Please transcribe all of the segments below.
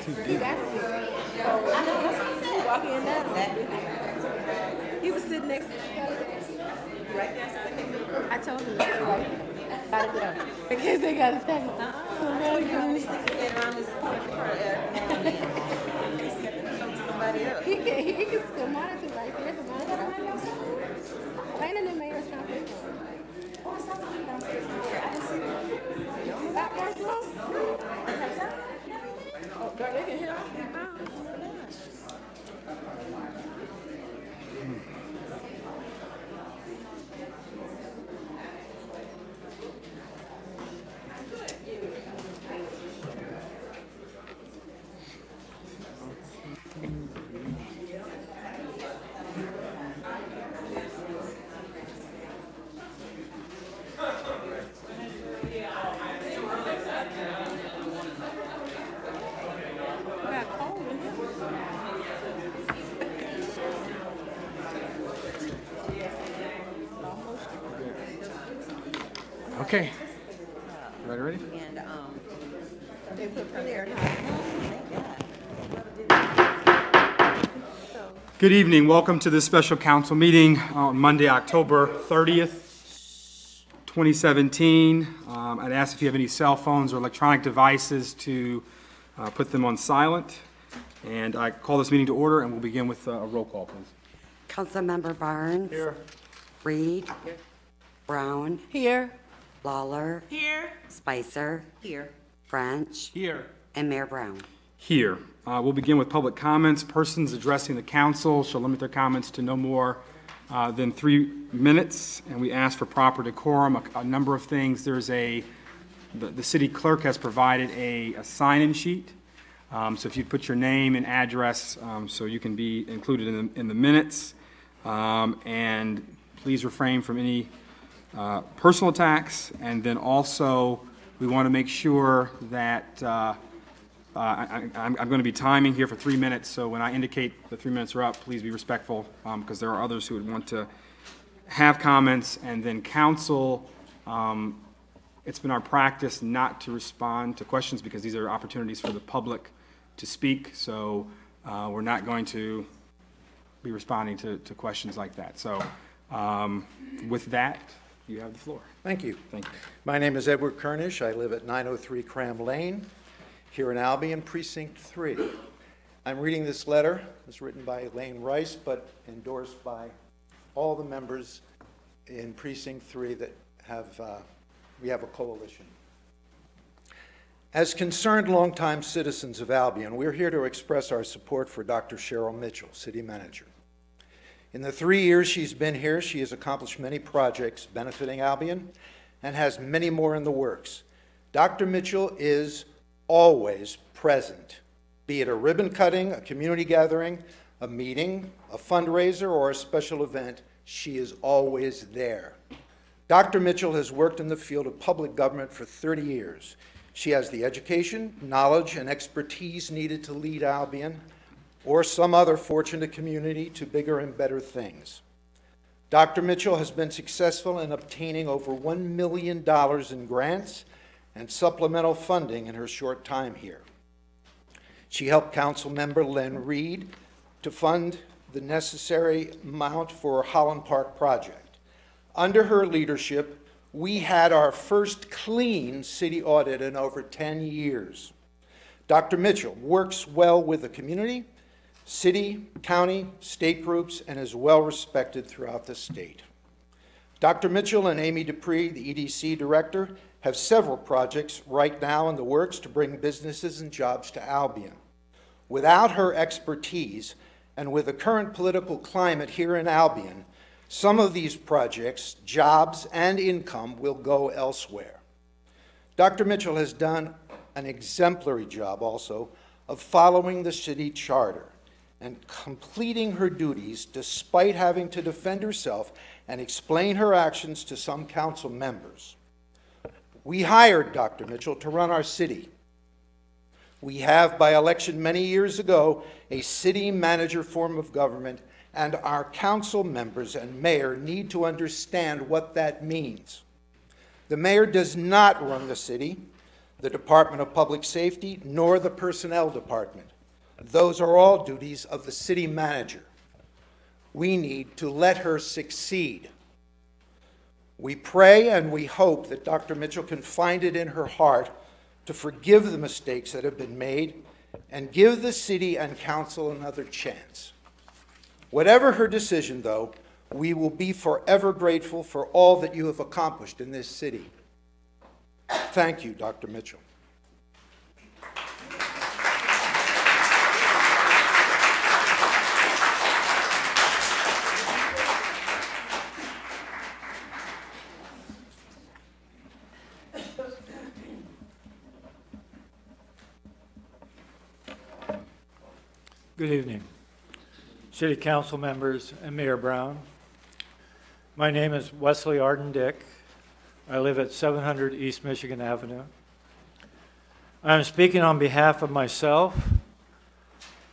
He got sick. So I know that's what he said. Walking in there. He was sitting next to me. Right there. I told him. Gotta get up. In case they got a second. He can still monitor right there. The monitor. Lane and the mayor's not there. That first row? Oh, girl, they can hear us. Okay. Ready? And they put prayer. Good evening. Welcome to this special council meeting on Monday, October 30th, 2017. I'd ask if you have any cell phones or electronic devices to put them on silent. And I call this meeting to order, and we'll begin with a roll call, please. Councilmember Barnes. Here. Reed. Here. Brown. Here. Lawler. Here. Spicer. Here. French. Here. And Mayor Brown. Here. We'll begin with public comments. Persons addressing the council shall limit their comments to no more than 3 minutes, and we ask for proper decorum. A number of things. There's the city clerk has provided a sign-in sheet, so if you put your name and address so you can be included in the minutes, and please refrain from any personal attacks. And then also we want to make sure that I'm going to be timing here for 3 minutes, so when I indicate the 3 minutes are up, please be respectful, because there are others who would want to have comments. And then council, it's been our practice not to respond to questions because these are opportunities for the public to speak, so we're not going to be responding to questions like that. So with that, you have the floor. Thank you. Thank you. My name is Edward Kernish. I live at 903 Cram Lane here in Albion, Precinct 3. I'm reading this letter. It was written by Elaine Rice, but endorsed by all the members in Precinct 3 that we have a coalition. As concerned longtime citizens of Albion, we're here to express our support for Dr. Cheryl Mitchell, City Manager. In the 3 years she's been here, she has accomplished many projects benefiting Albion and has many more in the works. Dr. Mitchell is always present, be it a ribbon cutting, a community gathering, a meeting, a fundraiser, or a special event. She is always there. Dr. Mitchell has worked in the field of public government for 30 years. She has the education, knowledge, and expertise needed to lead Albion or some other fortunate community to bigger and better things. Dr. Mitchell has been successful in obtaining over $1 million in grants and supplemental funding in her short time here. She helped Council Member Len Reed to fund the necessary amount for Holland Park project. Under her leadership, we had our first clean city audit in over 10 years. Dr. Mitchell works well with the community, city, county, state groups, and is well respected throughout the state. Dr. Mitchell and Amy Dupree, the EDC director, have several projects right now in the works to bring businesses and jobs to Albion. Without her expertise, and with the current political climate here in Albion, some of these projects, jobs, and income will go elsewhere. Dr. Mitchell has done an exemplary job also of following the city charter and completing her duties despite having to defend herself and explain her actions to some council members. We hired Dr. Mitchell to run our city. We have, by election many years ago, a city manager form of government, and our council members and mayor need to understand what that means. The mayor does not run the city. the Department of Public Safety, nor the Personnel Department. Those are all duties of the city manager. We need to let her succeed. We pray and we hope that Dr. Mitchell can find it in her heart to forgive the mistakes that have been made and give the city and council another chance. Whatever her decision, though, we will be forever grateful for all that you have accomplished in this city. Thank you, Dr. Mitchell. Good evening, City Council members and Mayor Brown. My name is Wesley Arden Dick. I live at 700 East Michigan Avenue. I am speaking on behalf of myself,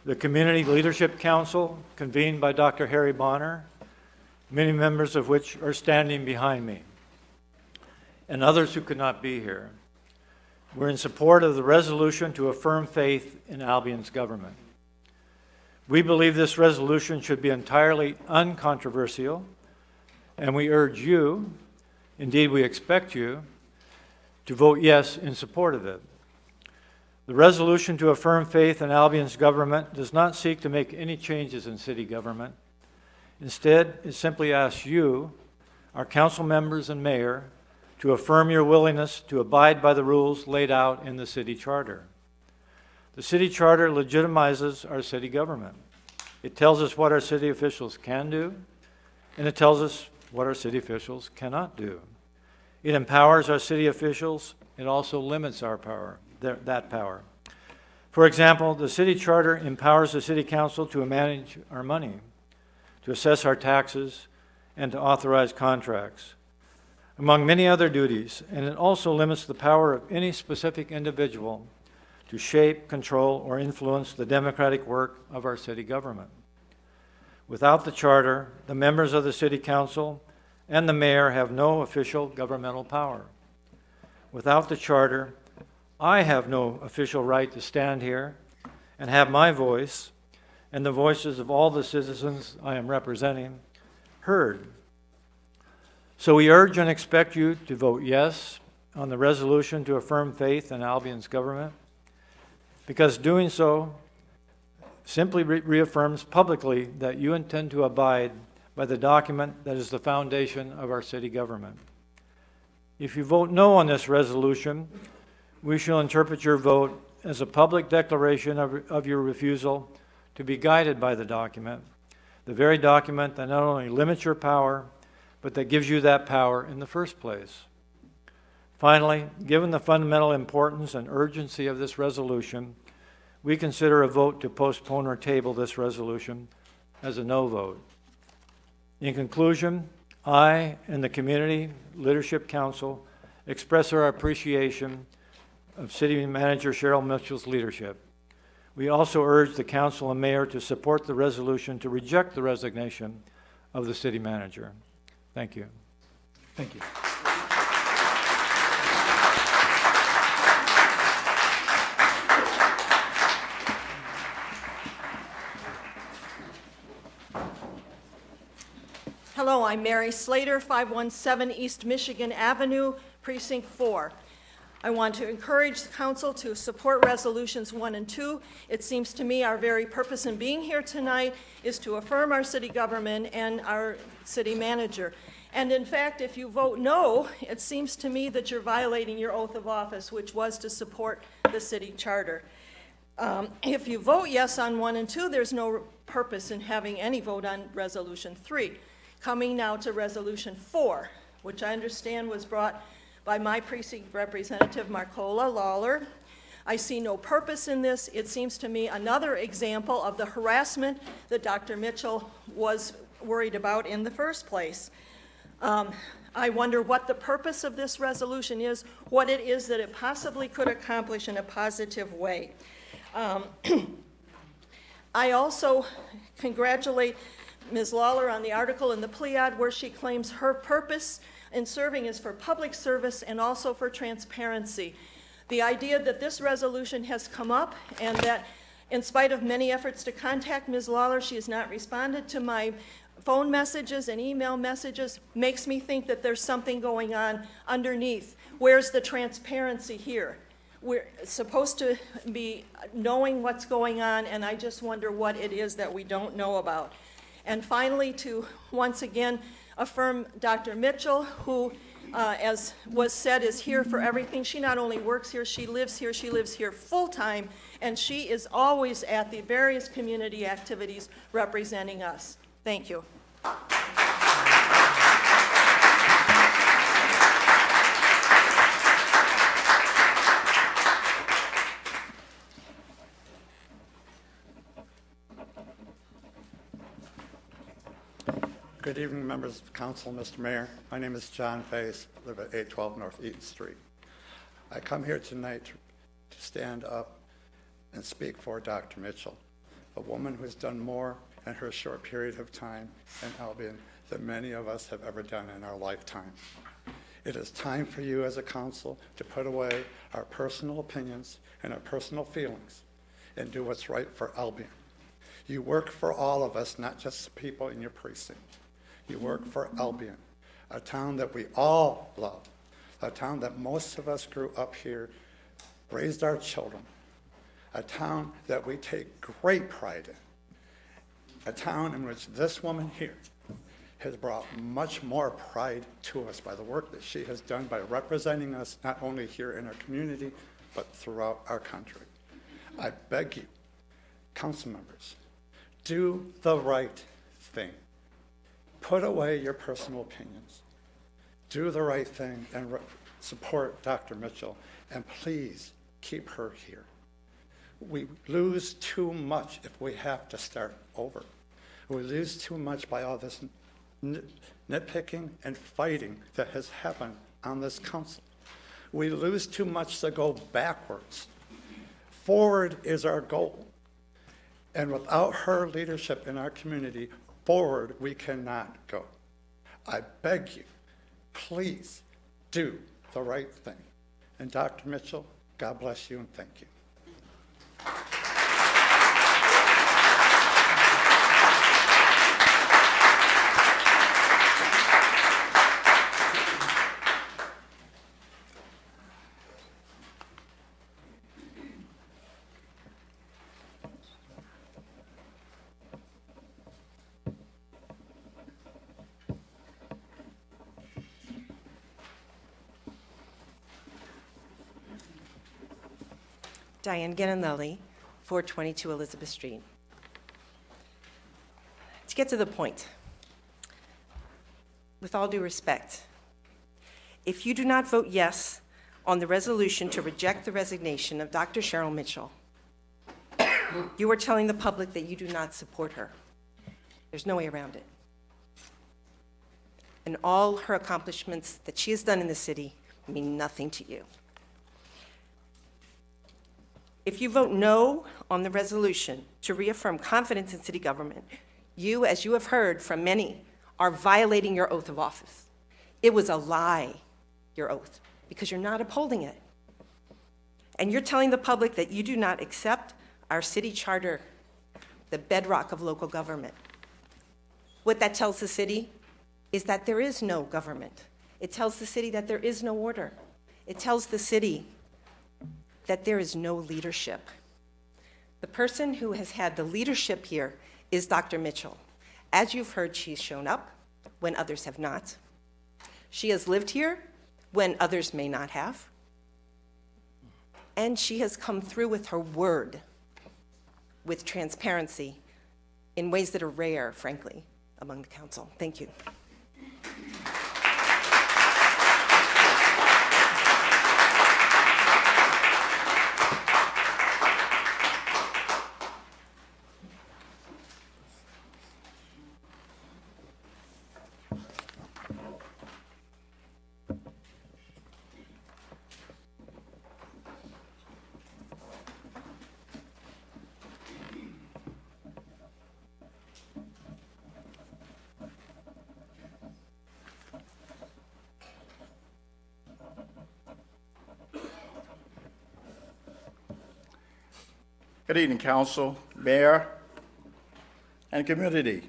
the Community Leadership Council convened by Dr. Harry Bonner, many members of which are standing behind me, and others who could not be here. We're in support of the resolution to affirm faith in Albion's government. We believe this resolution should be entirely uncontroversial, and we urge you, indeed we expect you, to vote yes in support of it. The resolution to affirm faith in Albion's government does not seek to make any changes in city government. Instead, it simply asks you, our council members and mayor, to affirm your willingness to abide by the rules laid out in the city charter. The city charter legitimizes our city government. It tells us what our city officials can do, and it tells us what our city officials cannot do. It empowers our city officials. It also limits our power, that power. For example, the city charter empowers the city council to manage our money, to assess our taxes, and to authorize contracts, among many other duties, and it also limits the power of any specific individual to shape, control, or influence the democratic work of our city government. Without the charter, the members of the city council and the mayor have no official governmental power. Without the charter, I have no official right to stand here and have my voice and the voices of all the citizens I am representing heard. So we urge and expect you to vote yes on the resolution to affirm faith in Albion's government, because doing so simply reaffirms publicly that you intend to abide by the document that is the foundation of our city government. If you vote no on this resolution, we shall interpret your vote as a public declaration of your refusal to be guided by the document, the very document that not only limits your power, but that gives you that power in the first place. Finally, given the fundamental importance and urgency of this resolution, we consider a vote to postpone or table this resolution as a no vote. In conclusion, I and the Community Leadership Council express our appreciation of City Manager Cheryl Mitchell's leadership. We also urge the Council and Mayor to support the resolution to reject the resignation of the City Manager. Thank you. Thank you. Hello, I'm Mary Slater, 517 East Michigan Avenue, Precinct 4. I want to encourage the council to support resolutions 1 and 2. It seems to me our very purpose in being here tonight is to affirm our city government and our city manager. And in fact, if you vote no, it seems to me that you're violating your oath of office, which was to support the city charter. If you vote yes on 1 and 2, there's no purpose in having any vote on resolution 3. Coming now to resolution 4, which I understand was brought by my precinct representative, Marcola Lawler. I see no purpose in this. It seems to me another example of the harassment that Dr. Mitchell was worried about in the first place. I wonder what the purpose of this resolution is, what it is that it possibly could accomplish in a positive way. I also congratulate Ms. Lawler on the article in the Pleiad where she claims her purpose in serving is for public service and also for transparency. The idea that this resolution has come up and that in spite of many efforts to contact Ms. Lawler, she has not responded to my phone messages and email messages makes me think that there's something going on underneath. Where's the transparency here? We're supposed to be knowing what's going on, and I just wonder what it is that we don't know about. And finally, to once again affirm Dr. Mitchell, who, as was said, is here for everything. She not only works here, she lives here full-time, and she is always at the various community activities representing us. Thank you. Good evening, members of council, Mr. Mayor. My name is John Face, live at 812 North Eaton Street. I come here tonight to stand up and speak for Dr. Mitchell, a woman who has done more in her short period of time in Albion than many of us have ever done in our lifetime. It is time for you as a council to put away our personal opinions and our personal feelings and do what's right for Albion. You work for all of us, not just the people in your precinct. You work for Albion, a town that we all love, a town that most of us grew up here, raised our children, a town that we take great pride in, a town in which this woman here has brought much more pride to us by the work that she has done by representing us not only here in our community, but throughout our country. I beg you, council members, do the right thing. Put away your personal opinions. Do the right thing and support Dr. Mitchell, and please keep her here. We lose too much if we have to start over. We lose too much by all this nitpicking and fighting that has happened on this council. We lose too much to go backwards. Forward is our goal. And without her leadership in our community, forward we cannot go. I beg you, please do the right thing. And Dr. Mitchell, God bless you and thank you. Diane Gananelli, 422 Elizabeth Street. To get to the point, with all due respect, if you do not vote yes on the resolution to reject the resignation of Dr. Cheryl Mitchell, you are telling the public that you do not support her. There's no way around it. And all her accomplishments that she has done in the city mean nothing to you. If you vote no on the resolution to reaffirm confidence in city government, you, as you have heard from many, are violating your oath of office. It was a lie, your oath, because you're not upholding it. And you're telling the public that you do not accept our city charter, the bedrock of local government. What that tells the city is that there is no government. It tells the city that there is no order. It tells the city that there is no leadership. The person who has had the leadership here is Dr. Mitchell. As you've heard, she's shown up when others have not. She has lived here when others may not have. And she has come through with her word, with transparency, in ways that are rare, frankly, among the council. Thank you. Good evening, Council, Mayor, and community.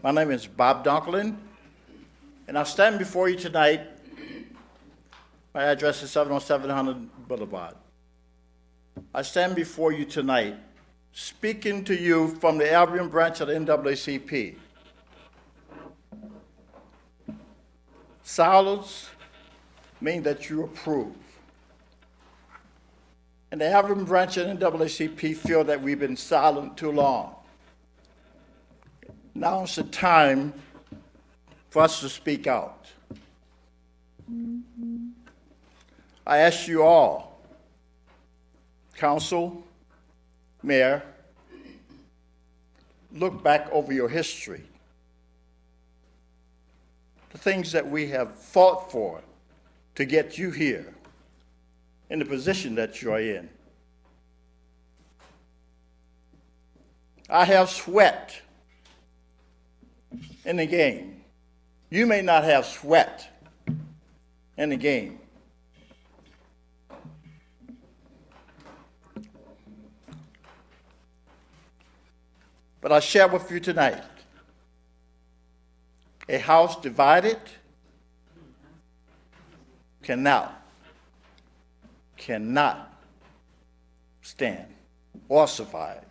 My name is Bob Dunklin, and I stand before you tonight. My address is 70700 Boulevard. I stand before you tonight speaking to you from the Albion branch of the NAACP. Silence means that you approve. And the Albion branch of the NAACP feel that we've been silent too long. Now is the time for us to speak out. I ask you all, Council, Mayor, look back over your history. The things that we have fought for to get you here in the position that you are in. I have sweat in the game. You may not have sweat in the game. But I share with you tonight, a house divided cannot stand or survive.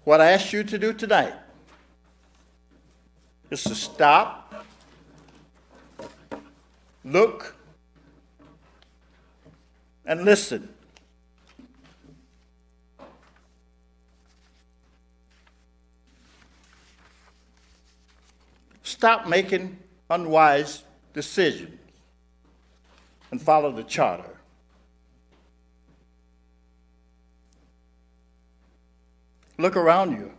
What I ask you to do tonight is to stop, look, and listen. Stop making unwise decisions and follow the charter. Look around you.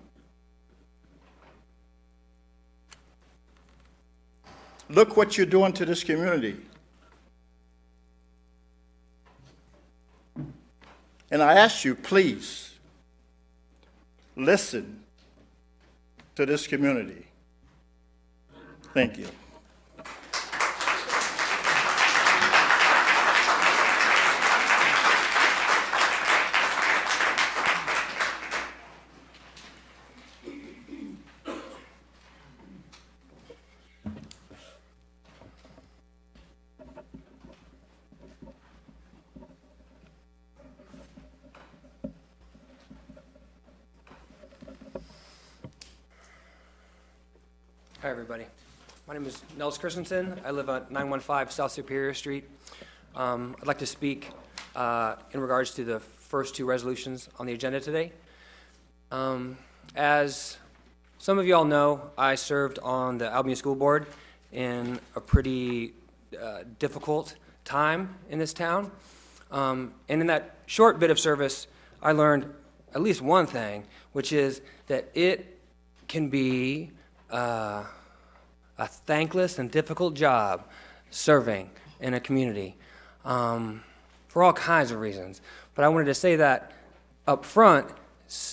Look what you're doing to this community. And I ask you, please, listen to this community. Thank you. Hi, everybody. My name is Nels Christensen. I live at 915 South Superior Street. I'd like to speak in regards to the first two resolutions on the agenda today. As some of you all know, I served on the Albion School Board in a pretty difficult time in this town. And in that short bit of service, I learned at least one thing, which is that it can be a thankless and difficult job serving in a community for all kinds of reasons. But I wanted to say that up front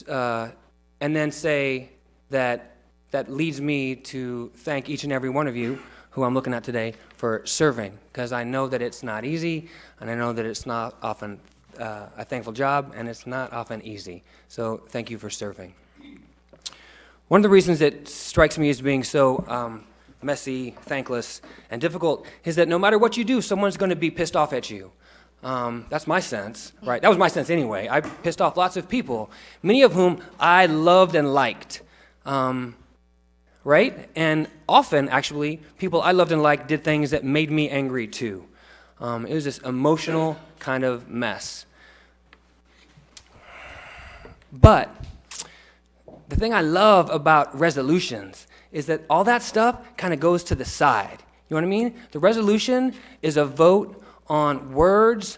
and then say that that leads me to thank each and every one of you who I'm looking at today for serving, because I know that it's not easy, and I know that it's not often a thankful job, and it's not often easy. So thank you for serving. One of the reasons it strikes me as being so messy, thankless, and difficult is that no matter what you do, someone's going to be pissed off at you. That's my sense, right? That was my sense anyway. I pissed off lots of people, many of whom I loved and liked, right? And often, actually, people I loved and liked did things that made me angry too. It was this emotional kind of mess. But the thing I love about resolutions is that all that stuff kind of goes to the side. You know what I mean? The resolution is a vote on words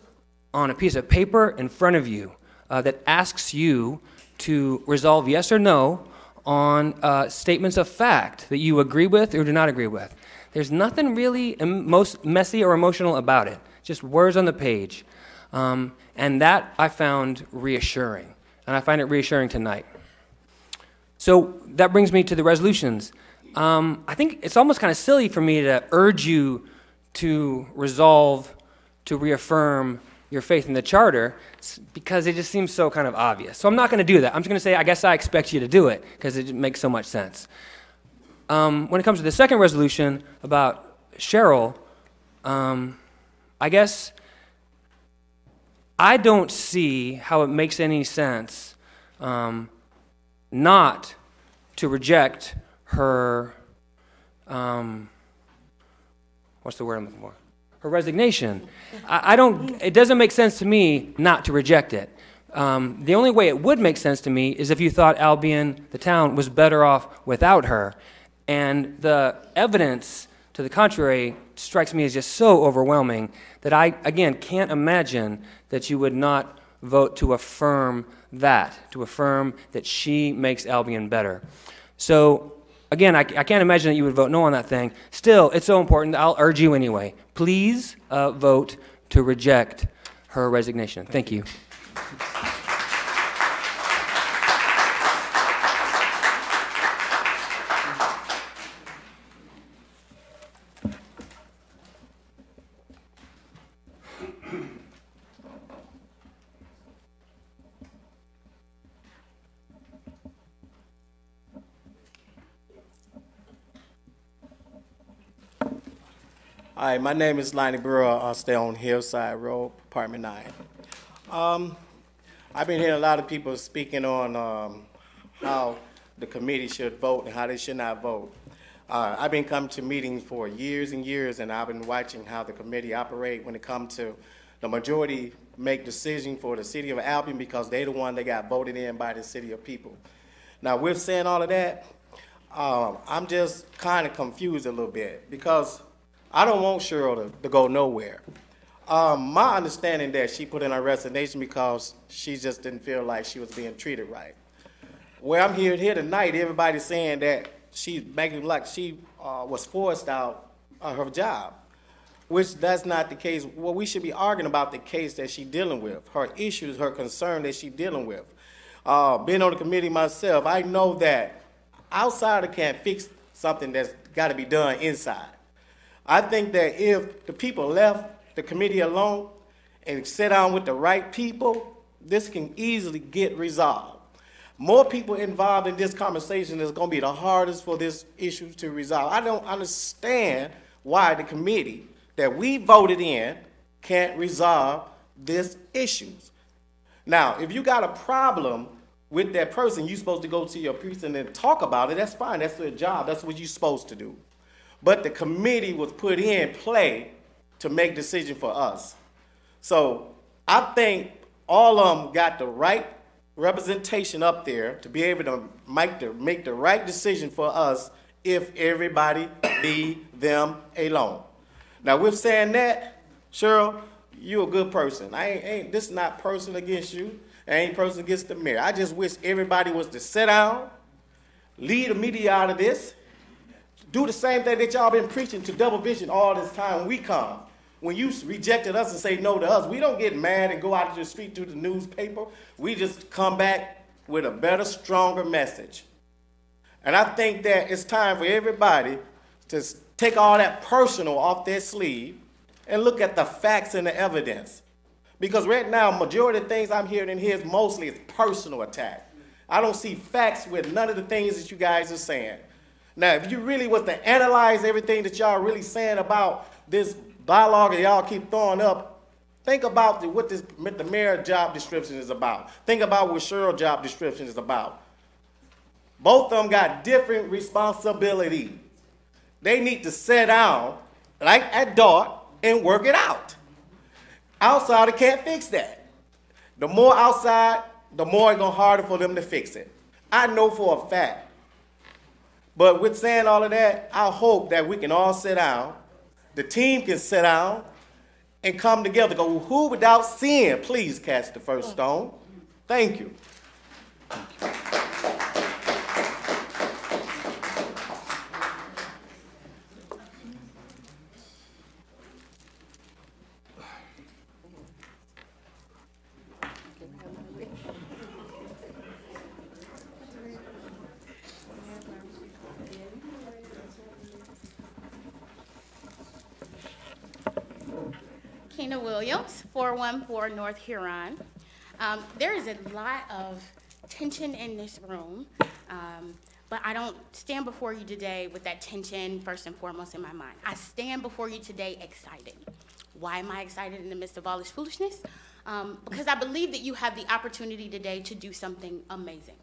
on a piece of paper in front of you that asks you to resolve yes or no on statements of fact that you agree with or do not agree with. There's nothing really most messy or emotional about it, just words on the page. And that I found reassuring, and I find it reassuring tonight. So that brings me to the resolutions. I think it's almost kind of silly for me to urge you to resolve to reaffirm your faith in the charter because it just seems so kind of obvious. So I'm not going to do that. I'm just going to say, I guess I expect you to do it because it makes so much sense. When it comes to the second resolution about Cheryl, I guess I don't see how it makes any sense not to reject her, what's the word I'm looking for? Her resignation. It doesn't make sense to me not to reject it. The only way it would make sense to me is if you thought Albion, the town, was better off without her. And the evidence to the contrary strikes me as just so overwhelming that I, again, can't imagine that you would not vote to affirm that she makes Albion better. So, again, I can't imagine that you would vote no on that thing. Still, it's so important, I'll urge you anyway. Please vote to reject her resignation. Thank you. Hi, my name is Lonnie Brewer. I stay on Hillside Road, Apartment 9. I've been hearing a lot of people speaking on how the committee should vote and how they should not vote. I've been coming to meetings for years and years, and I've been watching how the committee operate when it comes to the majority make decisions for the city of Albion because they're the one that got voted in by the city of people. Now, with saying all of that, I'm just kind of confused a little bit because I don't want Cheryl to go nowhere. My understanding that she put in her resignation because she just didn't feel like she was being treated right. Where I'm here tonight, everybody's saying that she's making like she was forced out of her job, which that's not the case. Well, we should be arguing about the case that she's dealing with, her issues, her concern that she's dealing with. Being on the committee myself, I know that outsider can't fix something that's got to be done inside. I think that if the people left the committee alone and sit down with the right people, this can easily get resolved. More people involved in this conversation is going to be the hardest for this issue to resolve. I don't understand why the committee that we voted in can't resolve these issues. Now, if you got a problem with that person, you're supposed to go to your precinct and talk about it. That's fine. That's their job. That's what you're supposed to do. But the committee was put in play to make decisions for us. So I think all of them got the right representation up there to be able to make the right decision for us if everybody leave them alone. Now, with saying that, Cheryl, you're a good person. This is not personal against you. It ain't personal against the mayor. I just wish everybody was to sit down, leave the media out of this, do the same thing that y'all been preaching to double vision all this time when we come. When you rejected us and say no to us, we don't get mad and go out to the street to the newspaper. We just come back with a better, stronger message. And I think that it's time for everybody to take all that personal off their sleeve and look at the facts and the evidence. Because right now, majority of things I'm hearing in here is mostly personal attack. I don't see facts with none of the things that you guys are saying. Now, if you really was to analyze everything that y'all really saying about this dialogue that y'all keep throwing up, think about what the mayor's job description is about. Think about what Cheryl's job description is about. Both of them got different responsibilities. They need to sit down, like at DART, and work it out. Outsider can't fix that. The more outside, the more it's going to harder for them to fix it. I know for a fact. But with saying all of that, I hope that we can all sit down, the team can sit down, and come together. Go, who without sin, please cast the first stone. Thank you. Kena Williams, 414 North Huron. There is a lot of tension in this room, but I don't stand before you today with that tension first and foremost in my mind. I stand before you today excited. Why am I excited in the midst of all this foolishness? Because I believe that you have the opportunity today to do something amazing.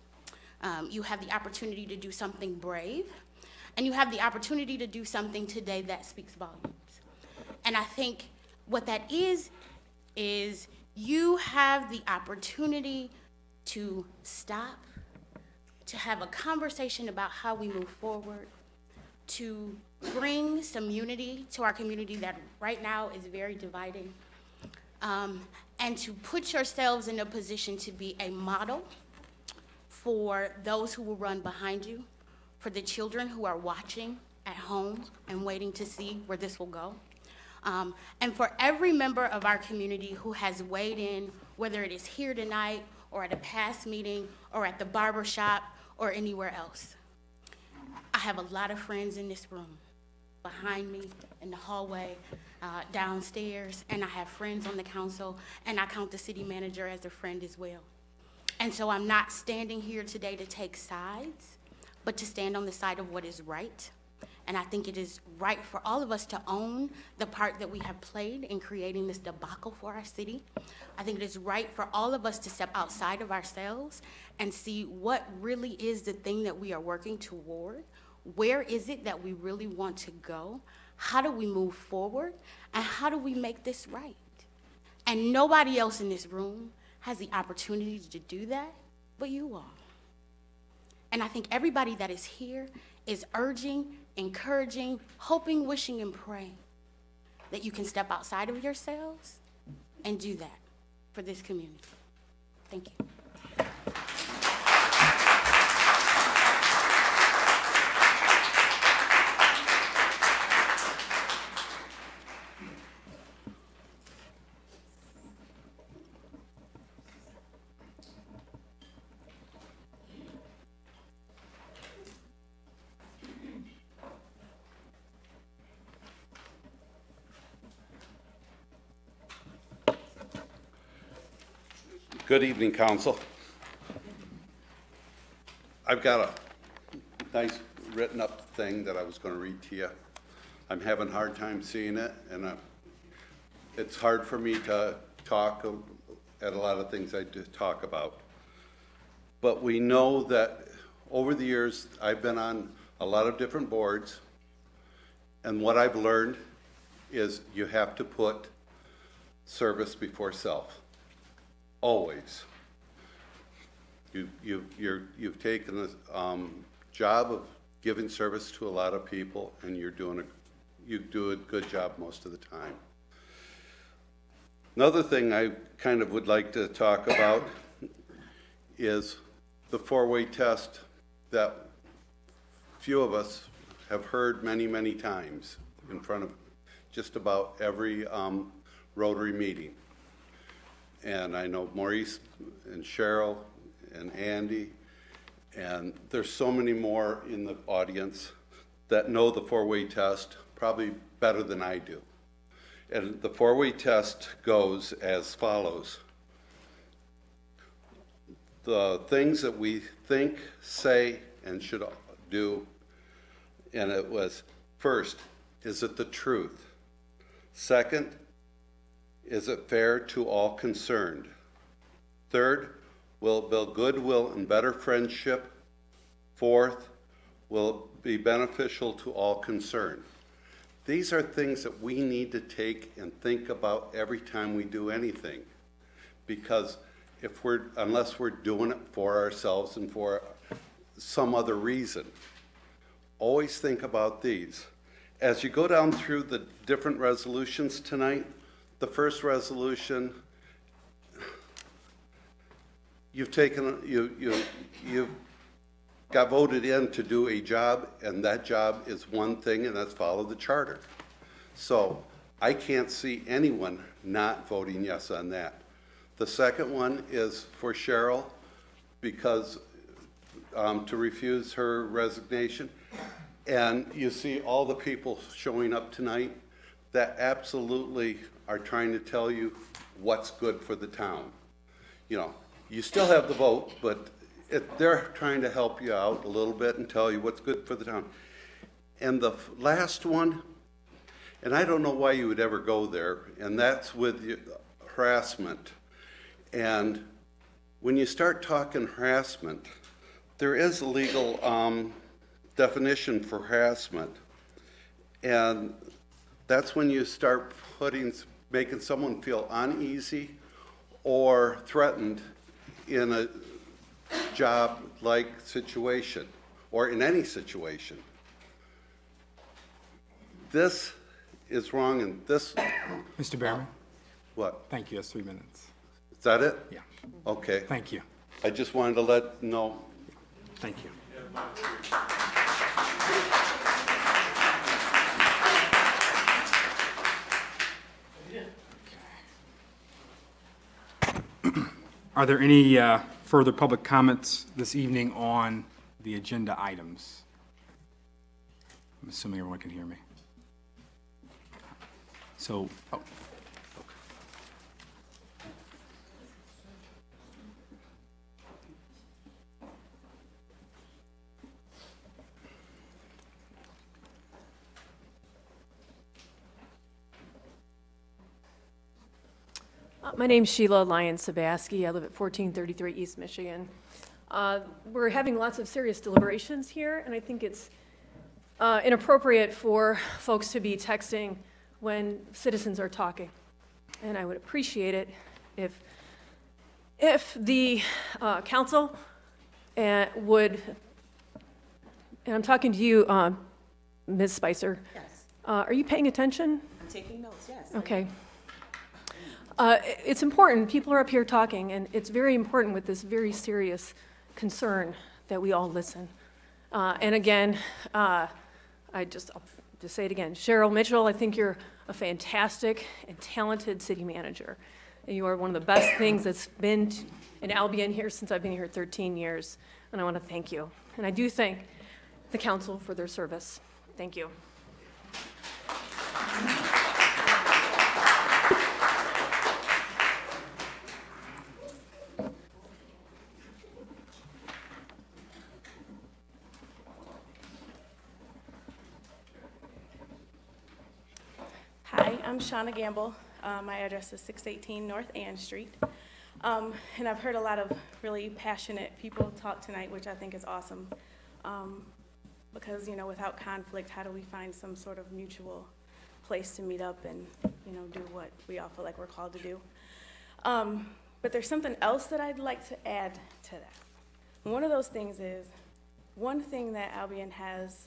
You have the opportunity to do something brave, and you have the opportunity to do something today that speaks volumes. And I think what that is you have the opportunity to stop, to have a conversation about how we move forward, to bring some unity to our community that right now is very dividing, and to put yourselves in a position to be a model for those who will run behind you, for the children who are watching at home and waiting to see where this will go. And for every member of our community who has weighed in, whether it is here tonight or at a past meeting or at the barber shop or anywhere else. I have a lot of friends in this room, behind me, in the hallway, downstairs, and I have friends on the council, and I count the city manager as a friend as well. And so I'm not standing here today to take sides, but to stand on the side of what is right. And I think it is right for all of us to own the part that we have played in creating this debacle for our city. I think it is right for all of us to step outside of ourselves and see what really is the thing that we are working toward. Where is it that we really want to go? How do we move forward? And how do we make this right? And nobody else in this room has the opportunity to do that but you all. And I think everybody that is here is urging, encouraging, hoping, wishing, and praying that you can step outside of yourselves and do that for this community. Thank you. Good evening, Council. I've got a nice written up thing that I was going to read to you. I'm having a hard time seeing it, and it's hard for me to talk at a lot of things I do talk about. But we know that over the years, I've been on a lot of different boards, and what I've learned is you have to put service before self. Always. You've taken the job of giving service to a lot of people, and you do a good job most of the time. Another thing I kind of would like to talk about is the four-way test that few of us have heard many, many times in front of just about every Rotary meeting. And I know Maurice and Cheryl and Andy, and there's so many more in the audience that know the four-way test probably better than I do. And the four-way test goes as follows. The things that we think, say, and should do, and it was, first, is it the truth? Second, is it fair to all concerned? Third, will it build goodwill and better friendship? Fourth, will it be beneficial to all concerned? These are things that we need to take and think about every time we do anything. Because unless we're doing it for ourselves and for some other reason, always think about these. As you go down through the different resolutions tonight, the first resolution, you've got voted in to do a job, and that job is one thing, and that's follow the charter. So I can't see anyone not voting yes on that. The second one is for Cheryl, because to refuse her resignation. And you see all the people showing up tonight that absolutely are trying to tell you what's good for the town. You know, you still have the vote, but they're trying to help you out a little bit and tell you what's good for the town. And the last one, and I don't know why you would ever go there, and that's with harassment. And when you start talking harassment, there is a legal definition for harassment. And that's when you start making someone feel uneasy or threatened in a job-like situation or in any situation. This is wrong, and this... Mr. Behrman? What? Thank you. That's 3 minutes. Is that it? Yeah. Okay. Thank you. I just wanted to let you know. Thank you. Are there any further public comments this evening on the agenda items? I'm assuming everyone can hear me. So, oh, okay. My name's Sheila Lyons-Sabaski. I live at 1433 East Michigan. We're having lots of serious deliberations here, and I think it's inappropriate for folks to be texting when citizens are talking. And I would appreciate it if the council would, and I'm talking to you, Ms. Spicer. Yes. Are you paying attention? I'm taking notes, yes. Okay. It's important. People are up here talking, and it's very important with this very serious concern that we all listen. And again, I'll just say it again. Cheryl Mitchell, I think you're a fantastic and talented city manager. And you are one of the best things that's been in Albion here since I've been here 13 years. And I want to thank you. And I do thank the council for their service. Thank you. Hi, I'm Shauna Gamble. My address is 618 North Ann Street. And I've heard a lot of really passionate people talk tonight, which I think is awesome. Because, you know, without conflict, how do we find some sort of mutual place to meet up and, you know, do what we all feel like we're called to do? But there's something else that I'd like to add to that. One of those things is, one thing that Albion has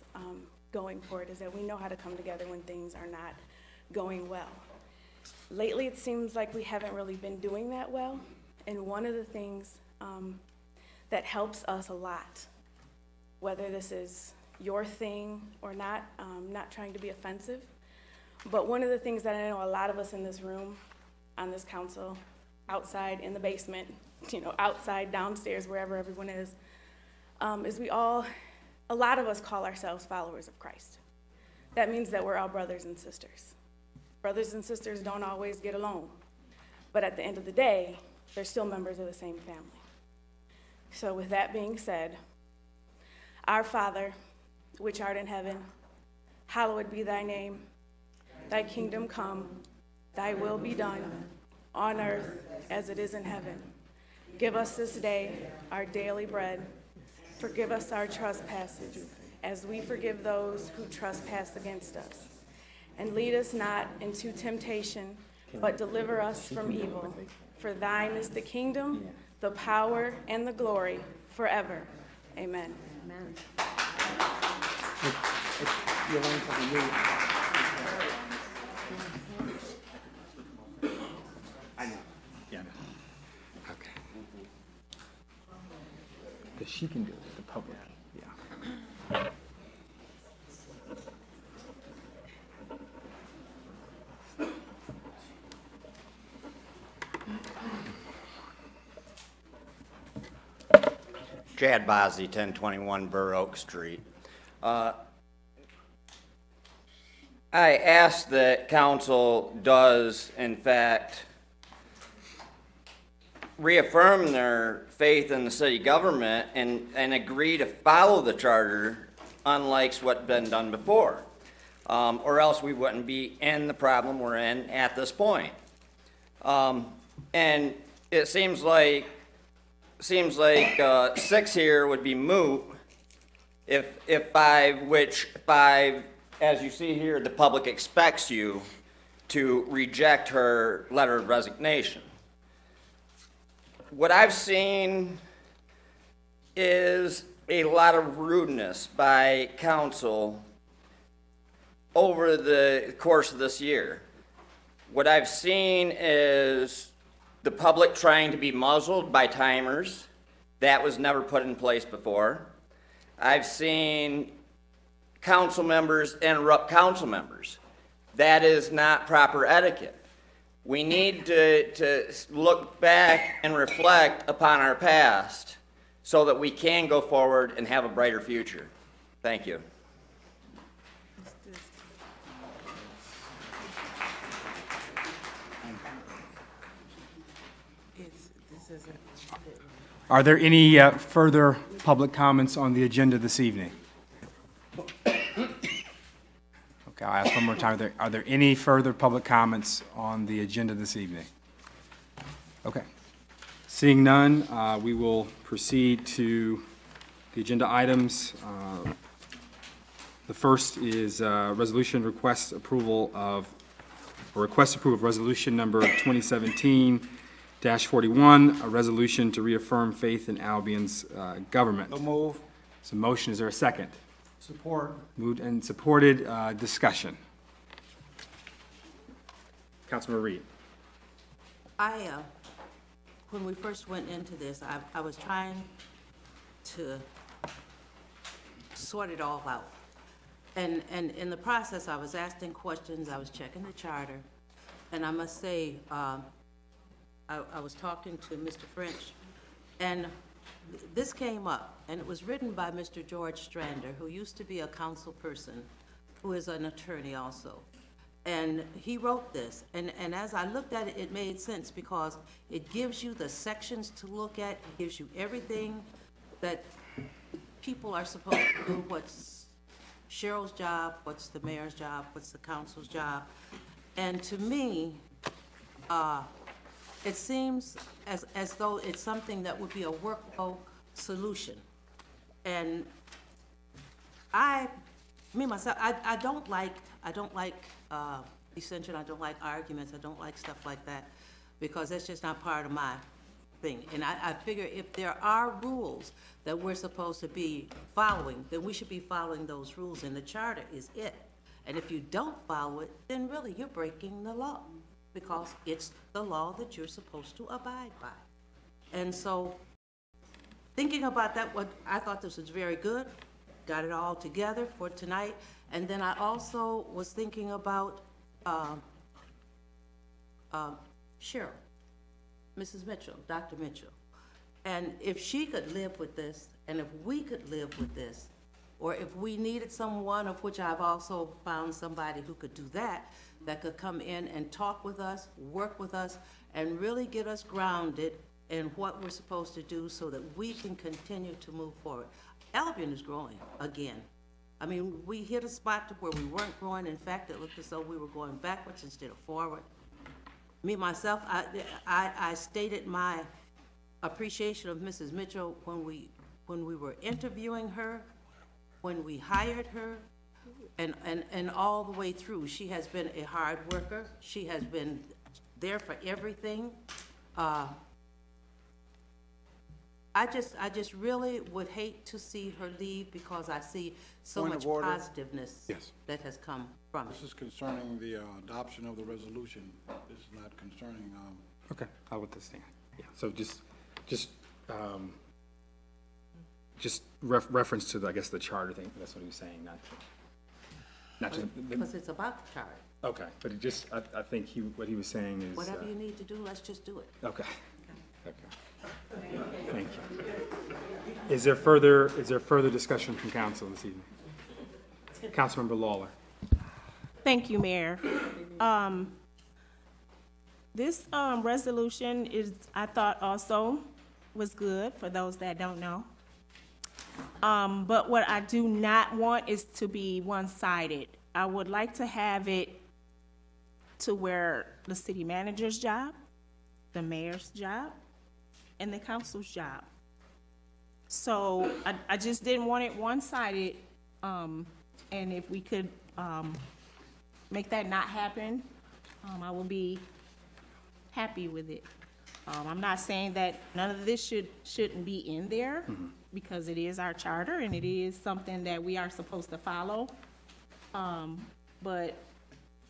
going for it is that we know how to come together when things are not going well. Lately, it seems like we haven't really been doing that well, and one of the things that helps us a lot, whether this is your thing or not, not trying to be offensive, but one of the things that I know a lot of us in this room, on this council, outside, in the basement, you know, outside, downstairs, wherever everyone is we all, a lot of us call ourselves followers of Christ. That means that we're all brothers and sisters. Brothers and sisters don't always get along, but at the end of the day, they're still members of the same family. So with that being said, our Father, which art in heaven, hallowed be thy name. Thy kingdom come, thy will be done, on earth as it is in heaven. Give us this day our daily bread. Forgive us our trespasses, as we forgive those who trespass against us. And lead us not into temptation, but deliver us from evil. For thine is the kingdom, the power, and the glory forever. Amen. Amen. I know. Yeah. Okay. Because she can do it, the public. Yeah. Chad Bosley, 1021 Burr Oak Street. I I ask that council does, in fact, reaffirm their faith in the city government and agree to follow the charter, unlike what's been done before. Or else we wouldn't be in the problem we're in at this point. And it seems like 6 here would be moot if 5, which 5, as you see here, the public expects you to reject her letter of resignation. What I've seen is a lot of rudeness by council over the course of this year. What I've seen is the public trying to be muzzled by timers. That was never put in place before. I've seen council members interrupt council members. That is not proper etiquette. We need to look back and reflect upon our past so that we can go forward and have a brighter future. Thank you. Are there any further public comments on the agenda this evening? Okay, I'll ask one more time. Are there any further public comments on the agenda this evening? Okay. Seeing none, we will proceed to the agenda items. The first is resolution request approval of resolution number 2017-41, a resolution to reaffirm faith in Albion's government. So move. So motion, is there a second? Support. Moved and supported. Discussion. Councilman Reed. When we first went into this, I was trying to sort it all out. And in the process, I was asking questions, I was checking the charter, and I must say, I was talking to Mr. French, and this came up, and it was written by Mr. George Strander, who used to be a council person, who is an attorney also. And he wrote this, and as I looked at it, it made sense because it gives you the sections to look at, it gives you everything that people are supposed to do, what's Cheryl's job, what's the mayor's job, what's the council's job. And to me, it seems as though it's something that would be a workable solution. And myself, I don't like dissension, I don't like arguments, I don't like stuff like that, because that's just not part of my thing. And I figure if there are rules that we're supposed to be following, then we should be following those rules, and the charter is it. And if you don't follow it, then really you're breaking the law, because it's the law that you're supposed to abide by. And so, thinking about that, I thought this was very good, got it all together for tonight. And then I also was thinking about Cheryl, Mrs. Mitchell, Dr. Mitchell. And if she could live with this, and if we could live with this, or if we needed someone, of which I've also found somebody who could do that could come in and talk with us, work with us, and really get us grounded in what we're supposed to do so that we can continue to move forward. Albion is growing again. I mean, we hit a spot where we weren't growing. In fact, it looked as though we were going backwards instead of forward. Me, myself, I stated my appreciation of Mrs. Mitchell when we were interviewing her, when we hired her, and all the way through. She has been a hard worker. She has been there for everything. I just really would hate to see her leave because I see so much positiveness that has come from it. This is concerning the adoption of the resolution. This is not concerning. Okay, I'll let this stand. Yeah. So just reference to I guess the charter thing. That's what he was saying. Because it's about the charter. Okay, but it just I think what he was saying is whatever you need to do, let's just do it. Okay. Thank you. Is there further discussion from council this evening? Councilmember Lawler. Thank you, Mayor. This resolution is, I thought also was good for those that don't know. But what I do not want is to be one-sided. I would like to have it to where the city manager's job, the mayor's job, and the council's job. So I just didn't want it one-sided, and if we could make that not happen, I will be happy with it. I'm not saying that none of this shouldn't be in there, because it is our charter and it is something that we are supposed to follow. But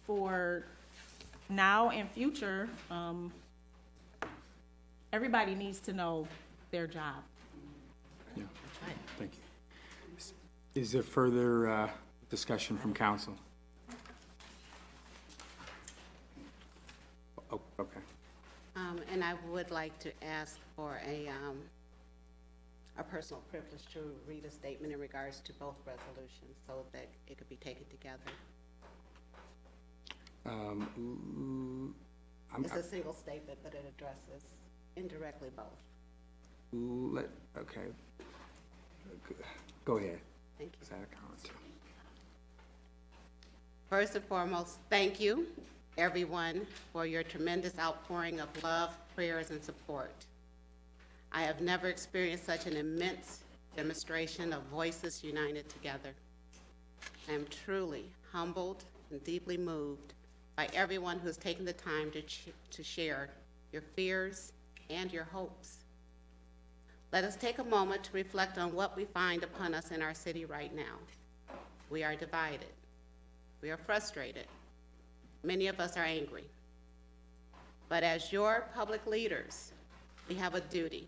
for now and future, everybody needs to know their job. Yeah, thank you. Is there further discussion from council? Oh, okay. And I would like to ask for a personal privilege to read a statement in regards to both resolutions so that it could be taken together. It's a single statement, but it addresses indirectly both. Okay. Go ahead. Thank you. Is that a comment? First and foremost, thank you, everyone, for your tremendous outpouring of love, prayers, and support. I have never experienced such an immense demonstration of voices united together. I am truly humbled and deeply moved by everyone who has taken the time to share your fears and your hopes. Let us take a moment to reflect on what we find upon us in our city right now. We are divided. We are frustrated. Many of us are angry. But as your public leaders, we have a duty.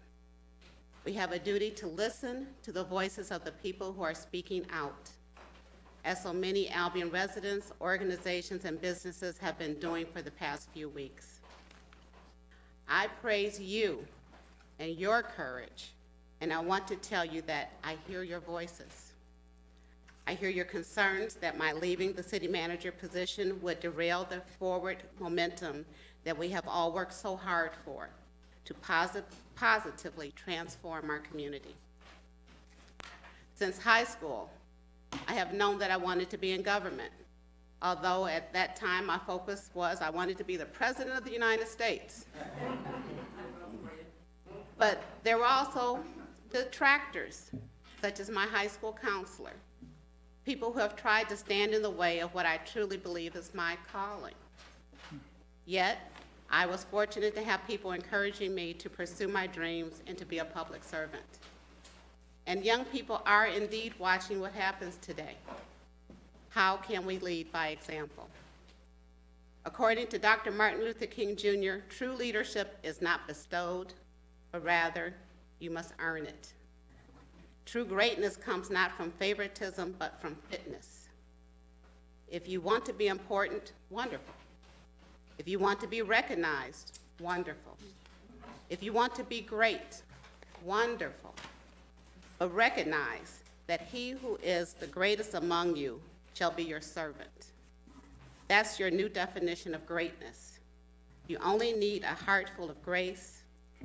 We have a duty to listen to the voices of the people who are speaking out, as so many Albion residents, organizations, and businesses have been doing for the past few weeks. I praise you and your courage, and I want to tell you that I hear your voices. I hear your concerns that my leaving the city manager position would derail the forward momentum that we have all worked so hard for to positively transform our community. Since high school, I have known that I wanted to be in government, although at that time my focus was I wanted to be the President of the United States. But there were also detractors, such as my high school counselor, people who have tried to stand in the way of what I truly believe is my calling. Yet, I was fortunate to have people encouraging me to pursue my dreams and to be a public servant. And young people are indeed watching what happens today. How can we lead by example? According to Dr. Martin Luther King Jr., true leadership is not bestowed, but rather you must earn it. True greatness comes not from favoritism, but from fitness. If you want to be important, wonderful. If you want to be recognized, wonderful. If you want to be great, wonderful. But recognize that he who is the greatest among you shall be your servant. That's your new definition of greatness. You only need a heart full of grace,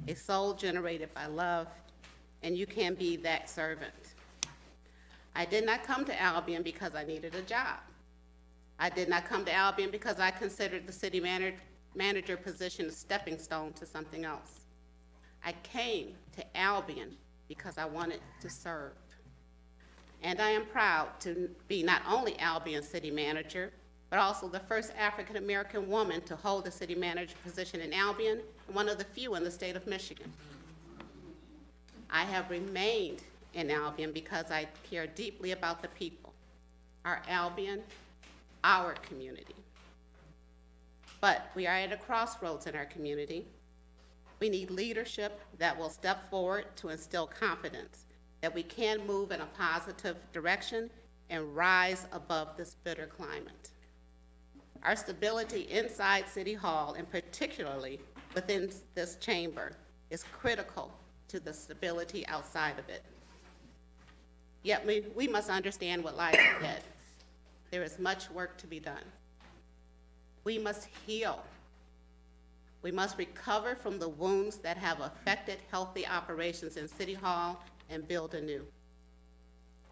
a soul generated by love, and you can be that servant. I did not come to Albion because I needed a job. I did not come to Albion because I considered the city manager position a stepping stone to something else. I came to Albion because I wanted to serve. And I am proud to be not only Albion city manager, but also the first African-American woman to hold the city manager position in Albion, and one of the few in the state of Michigan. I have remained in Albion because I care deeply about the people, our Albion, our community. But we are at a crossroads in our community. We need leadership that will step forward to instill confidence that we can move in a positive direction and rise above this bitter climate. Our stability inside City Hall, and particularly within this chamber, is critical to the stability outside of it. Yet we must understand what lies ahead. There is much work to be done. We must heal. We must recover from the wounds that have affected healthy operations in City Hall and build anew.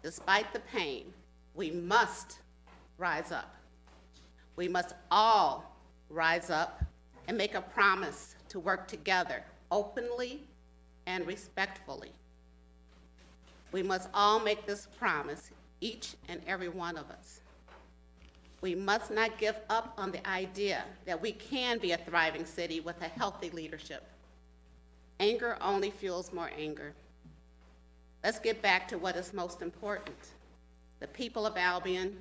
Despite the pain, we must rise up. We must all rise up and make a promise to work together openly and respectfully. We must all make this promise, each and every one of us. We must not give up on the idea that we can be a thriving city with a healthy leadership. Anger only fuels more anger. Let's get back to what is most important, the people of Albion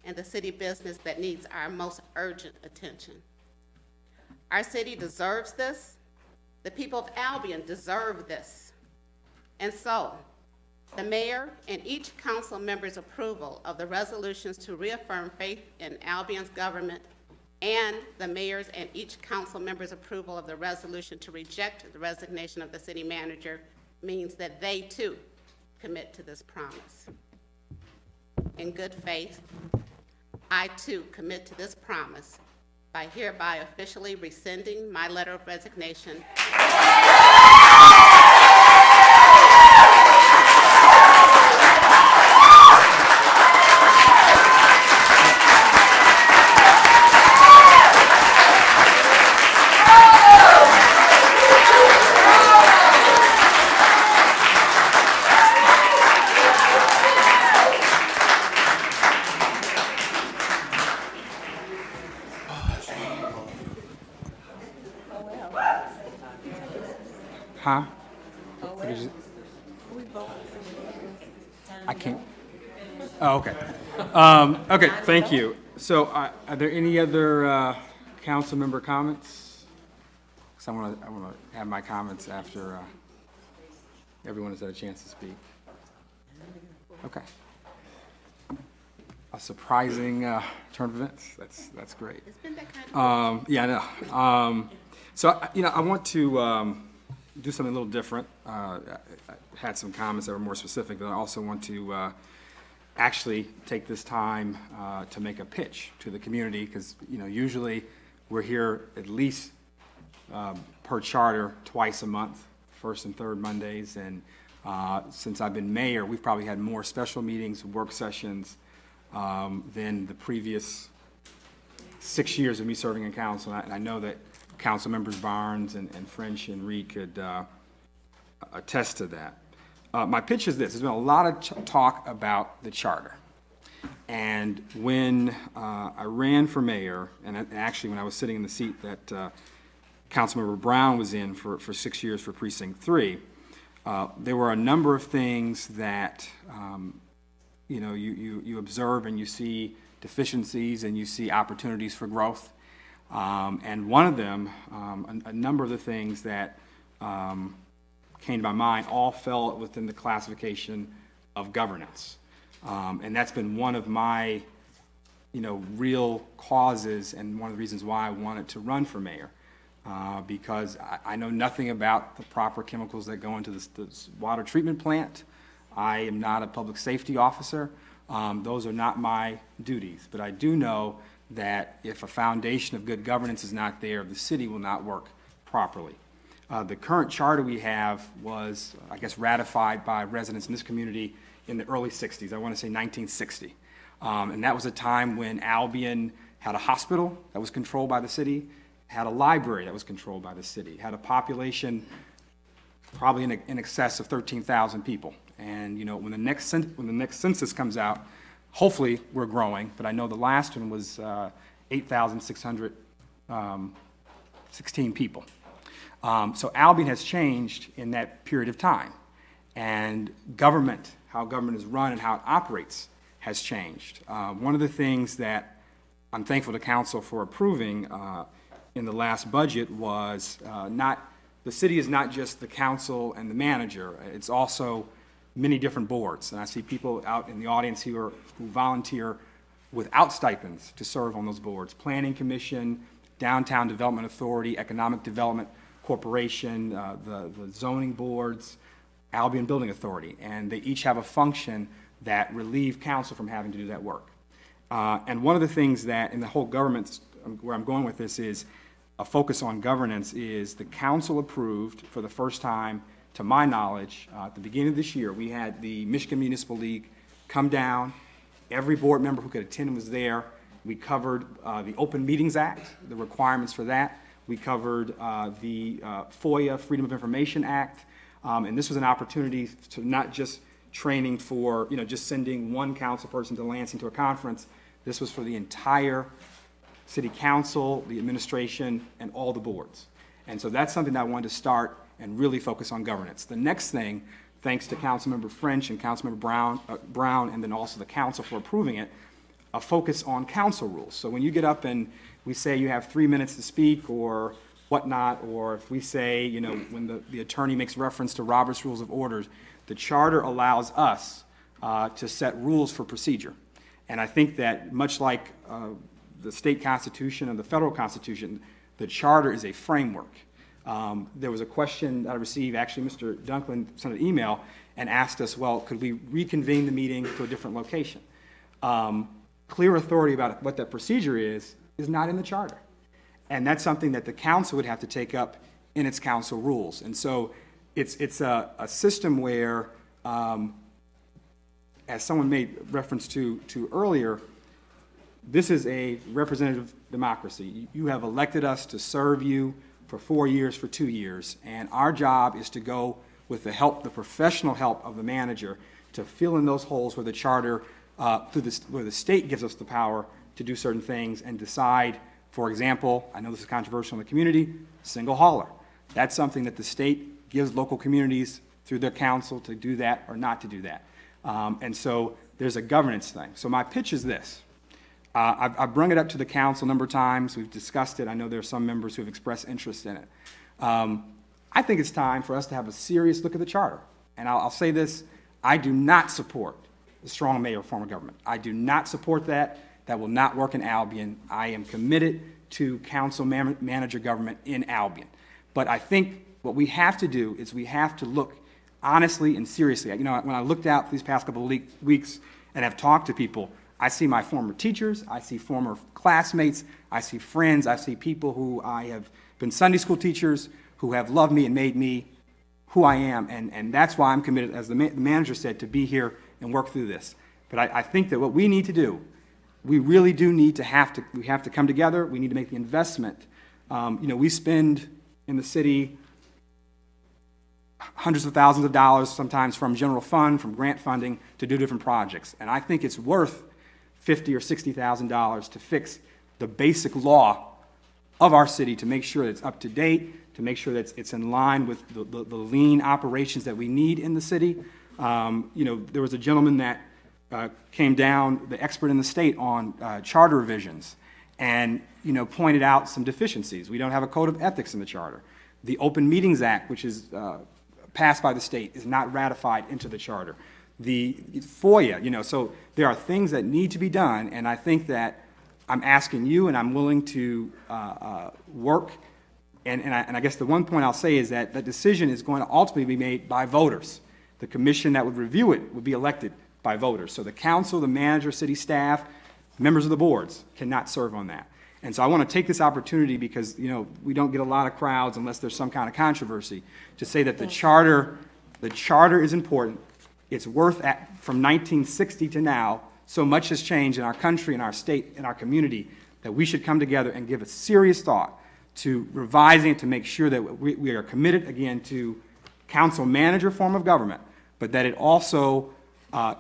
and the city business that needs our most urgent attention. Our city deserves this. The people of Albion deserve this. And so, the mayor and each council member's approval of the resolutions to reaffirm faith in Albion's government and the mayor's and each council member's approval of the resolution to reject the resignation of the city manager means that they too commit to this promise. In good faith, I too commit to this promise by hereby officially rescinding my letter of resignation. Huh? I can't. Oh, okay. Okay, thank you. So are there any other council member comments? Because I want to have my comments after everyone has had a chance to speak. Okay. A surprising turn of events. That's great. It's been that kind of yeah, I know. So I want to do something a little different. I had some comments that were more specific, but I also want to actually take this time to make a pitch to the community, because usually we're here at least per charter twice a month, first and third Mondays, and since I've been mayor, we've probably had more special meetings, work sessions than the previous 6 years of me serving in council, and I know that Council Members Barnes and French and Reed could attest to that. My pitch is this. There's been a lot of talk about the charter. And when I ran for mayor, and actually when I was sitting in the seat that Councilmember Brown was in for 6 years for Precinct 3, there were a number of things that you observe and you see deficiencies and you see opportunities for growth. And one of them, a number of the things that came to my mind all fell within the classification of governance. And that's been one of my, real causes and one of the reasons why I wanted to run for mayor. Because I know nothing about the proper chemicals that go into this water treatment plant. I am not a public safety officer. Those are not my duties. But I do know that if a foundation of good governance is not there, the city will not work properly. The current charter we have was, I guess, ratified by residents in this community in the early 60s. I want to say 1960. And that was a time when Albion had a hospital that was controlled by the city, had a library that was controlled by the city, had a population probably in excess of 13,000 people. And when the next census comes out, hopefully we're growing, but I know the last one was 8,616 people. So Albion has changed in that period of time. And government, how government is run and how it operates, has changed. One of the things that I'm thankful to council for approving in the last budget was the city is not just the council and the manager, it's also many different boards. And I see people out in the audience who volunteer without stipends to serve on those boards. Planning Commission, Downtown Development Authority, Economic Development Corporation, the zoning boards, Albion Building Authority. And they each have a function that relieve council from having to do that work. And one of the things that in the whole government where I'm going with this is a focus on governance is the council approved for the first time, to my knowledge, at the beginning of this year, we had the Michigan Municipal League come down. Every board member who could attend was there. We covered the Open Meetings Act, the requirements for that. We covered the FOIA, Freedom of Information Act. And this was an opportunity to not just training for, just sending one council person to Lansing to a conference. This was for the entire city council, the administration, and all the boards. And so that's something that I wanted to start and really focus on governance. The next thing, thanks to Councilmember French and Councilmember Brown, and then also the council for approving it, a focus on council rules. So when you get up and we say you have 3 minutes to speak or whatnot, or if we say, when the attorney makes reference to Robert's Rules of Order, the charter allows us to set rules for procedure. And I think that much like the state constitution and the federal constitution, the charter is a framework. There was a question that I received, actually Mr. Dunklin sent an email and asked us, well, could we reconvene the meeting to a different location? Clear authority about what that procedure is not in the charter. And that's something that the council would have to take up in its council rules. And so it's a system where, as someone made reference to earlier, this is a representative democracy. You have elected us to serve you for 4 years, for 2 years, and our job is to go with the help, the professional help of the manager, to fill in those holes where the charter, where the state gives us the power to do certain things and decide. For example, I know this is controversial in the community, single hauler. That's something that the state gives local communities through their council to do that or not to do that. And so there's a governance thing. So my pitch is this. I've brung it up to the council a number of times. We've discussed it. I know there are some members who have expressed interest in it. I think it's time for us to have a serious look at the charter. And I'll say this, I do not support the strong mayor form of government. I do not support that. That will not work in Albion. I am committed to council manager government in Albion. But I think what we have to do is we have to look honestly and seriously. When I looked out these past couple of weeks and have talked to people, I see my former teachers, I see former classmates, I see friends, I see people who I have been Sunday school teachers who have loved me and made me who I am, and that's why I'm committed, as the manager said, to be here and work through this. But I think that what we need to do, we really do need to we have to come together. We need to make the investment. We spend in the city hundreds of thousands of dollars, sometimes from general fund, from grant funding, to do different projects. And I think it's worth $50,000 or $60,000 to fix the basic law of our city, to make sure that it's up to date, to make sure that it's in line with the lean operations that we need in the city. There was a gentleman that came down, the expert in the state on charter revisions, and pointed out some deficiencies. We don't have a code of ethics in the charter. The Open Meetings Act, which is passed by the state, is not ratified into the charter. The FOIA, so there are things that need to be done, and I think that I'm asking you, and I'm willing to work, and I guess the one point I'll say is that the decision is going to ultimately be made by voters. The commission that would review it would be elected by voters. So the council, the manager, city staff, members of the boards cannot serve on that. And so I want to take this opportunity, because we don't get a lot of crowds unless there's some kind of controversy, to say that the charter is important. It's worth, from 1960 to now, so much has changed in our country, in our state, in our community, that we should come together and give a serious thought to revising it, to make sure that we are committed, again, to council manager form of government, but that it also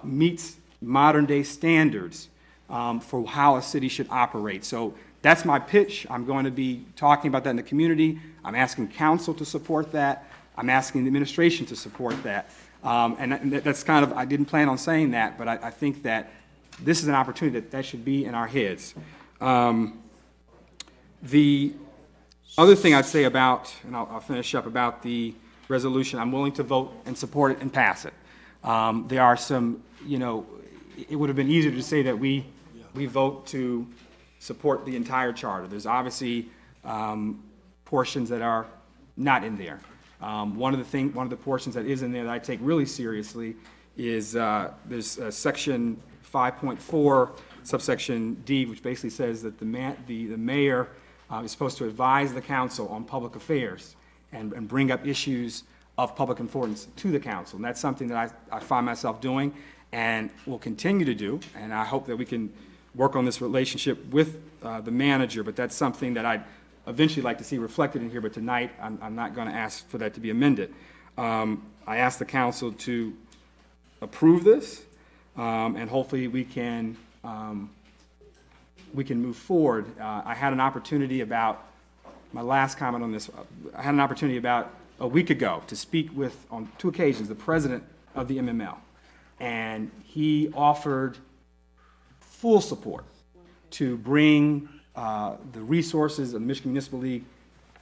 meets modern day standards for how a city should operate. So that's my pitch. I'm going to be talking about that in the community. I'm asking council to support that. I'm asking the administration to support that. And that's kind of, I didn't plan on saying that, but I think that this is an opportunity that should be in our heads. The other thing I'd say about, and I'll finish up, about the resolution, I'm willing to vote and support it and pass it. There are some, it would have been easier to say that we vote to support the entire charter. There's obviously portions that are not in there. One of the portions that is in there that I take really seriously is there's section 5.4 subsection D, which basically says that the mayor is supposed to advise the council on public affairs and bring up issues of public importance to the council. And that's something that I find myself doing and will continue to do. And I hope that we can work on this relationship with the manager, but that's something that I'd eventually like to see reflected in here, but tonight I'm not going to ask for that to be amended. I ask the council to approve this, and hopefully we can move forward. I had an opportunity about, my last comment on this, I had an opportunity about a week ago to speak with, on 2 occasions, the president of the MML, and he offered full support to bring the resources of the Michigan Municipal League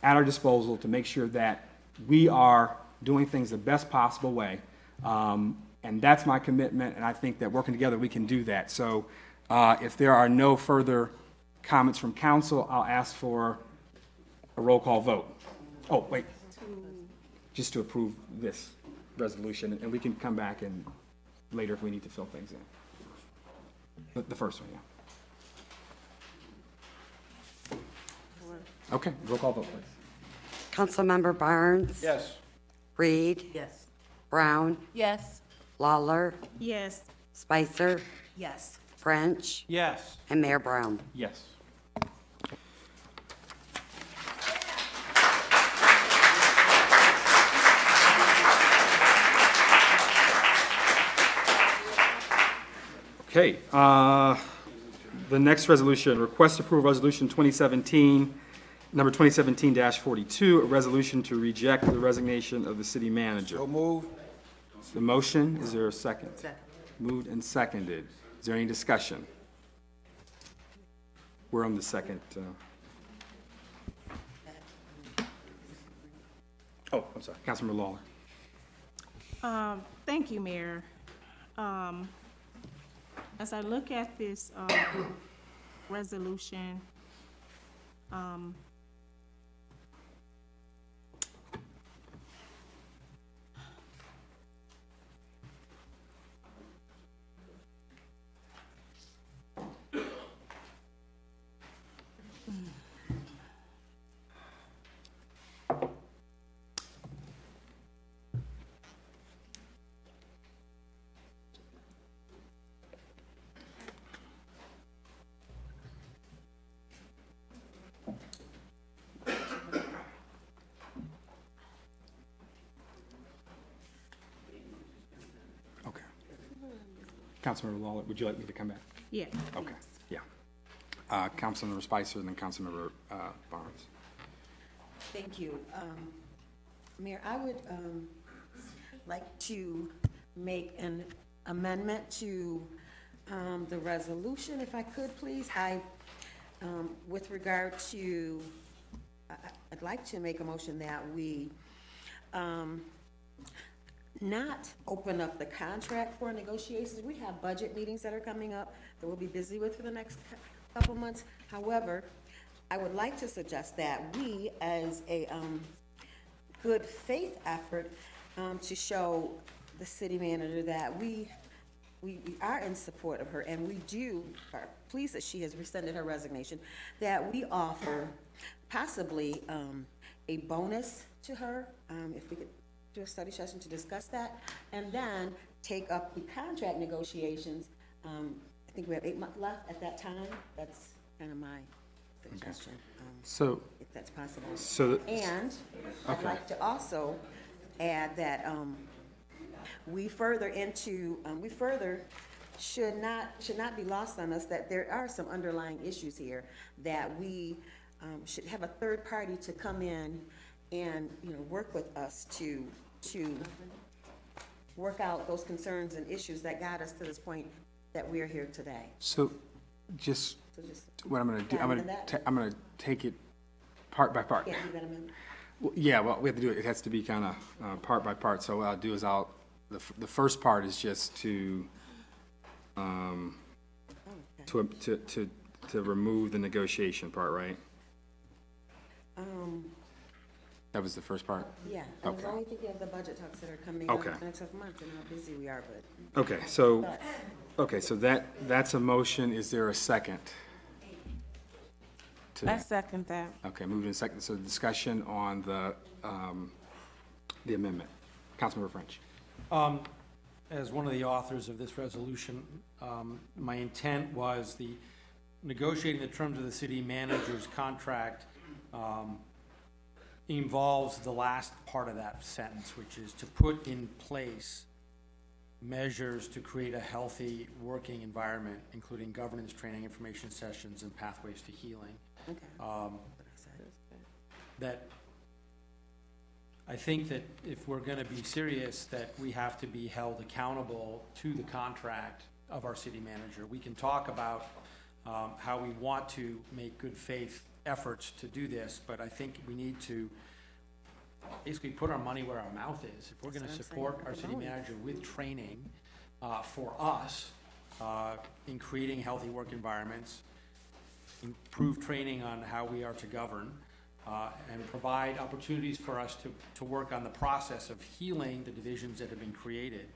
at our disposal to make sure that we are doing things the best possible way. And that's my commitment, and I think that working together we can do that. So if there are no further comments from council, I'll ask for a roll call vote. Oh, wait. Just to approve this resolution, and we can come back and later if we need to fill things in. The first one, yeah. Okay, roll call vote, please. Councilmember Barnes? Yes. Reed? Yes. Brown? Yes. Lawler? Yes. Spicer? Yes. French? Yes. And Mayor Brown? Yes. Okay, the next resolution, request to approve resolution 2017, number 2017-42, a resolution to reject the resignation of the city manager. So move. The motion, is there a second? Second. Moved and seconded. Is there any discussion? We're on the second. Oh, I'm sorry, Councilmember Lawler. Thank you, Mayor. As I look at this resolution, Councilmember Lawler, would you like me to come back? yeah. Okay, yeah. Councilmember Spicer and then Councilmember Barnes. Thank you. Mayor, I would like to make an amendment to the resolution, if I could, please. With regard to, I'd like to make a motion that we not open up the contract for negotiations. We have budget meetings that are coming up that we'll be busy with for the next couple months. However, I would like to suggest that we, as a good faith effort to show the city manager that we are in support of her, and we are pleased that she has rescinded her resignation, that we offer possibly a bonus to her, if we could do a study session to discuss that, and then take up the contract negotiations. I think we have 8 months left at that time. That's kind of my suggestion. So, if that's possible. And I'd like to also add that we further should not be lost on us that there are some underlying issues here that we should have a third party to come in and work with us to work out those concerns and issues that got us to this point that we're here today. So just what I'm going to do, I'm going to take it part by part. Yeah, you got a minute? Well, yeah, well, we have to do it. It has to be kind of part by part. So what I'll do is the first part is just to remove the negotiation part, right? That was the first part? Yeah, I was Okay. only thinking of the budget talks that are coming up Okay. in the next couple months and how busy we are, but. Okay, so that's a motion. Is there a second? to I that? second that. Okay, moving in second. So discussion on the amendment. Councilmember French. As one of the authors of this resolution, my intent was the negotiating the terms of the city manager's contract involves the last part of that sentence, which is to put in place measures to create a healthy working environment, including governance, training, information sessions, and pathways to healing. Okay. That I think that if we're going to be serious, that we have to be held accountable to the contract of our city manager. We can talk about how we want to make good faith efforts to do this, but I think we need to basically put our money where our mouth is. If we're going to support our city manager with training for us in creating healthy work environments, improve training on how we are to govern, and provide opportunities for us to work on the process of healing the divisions that have been created.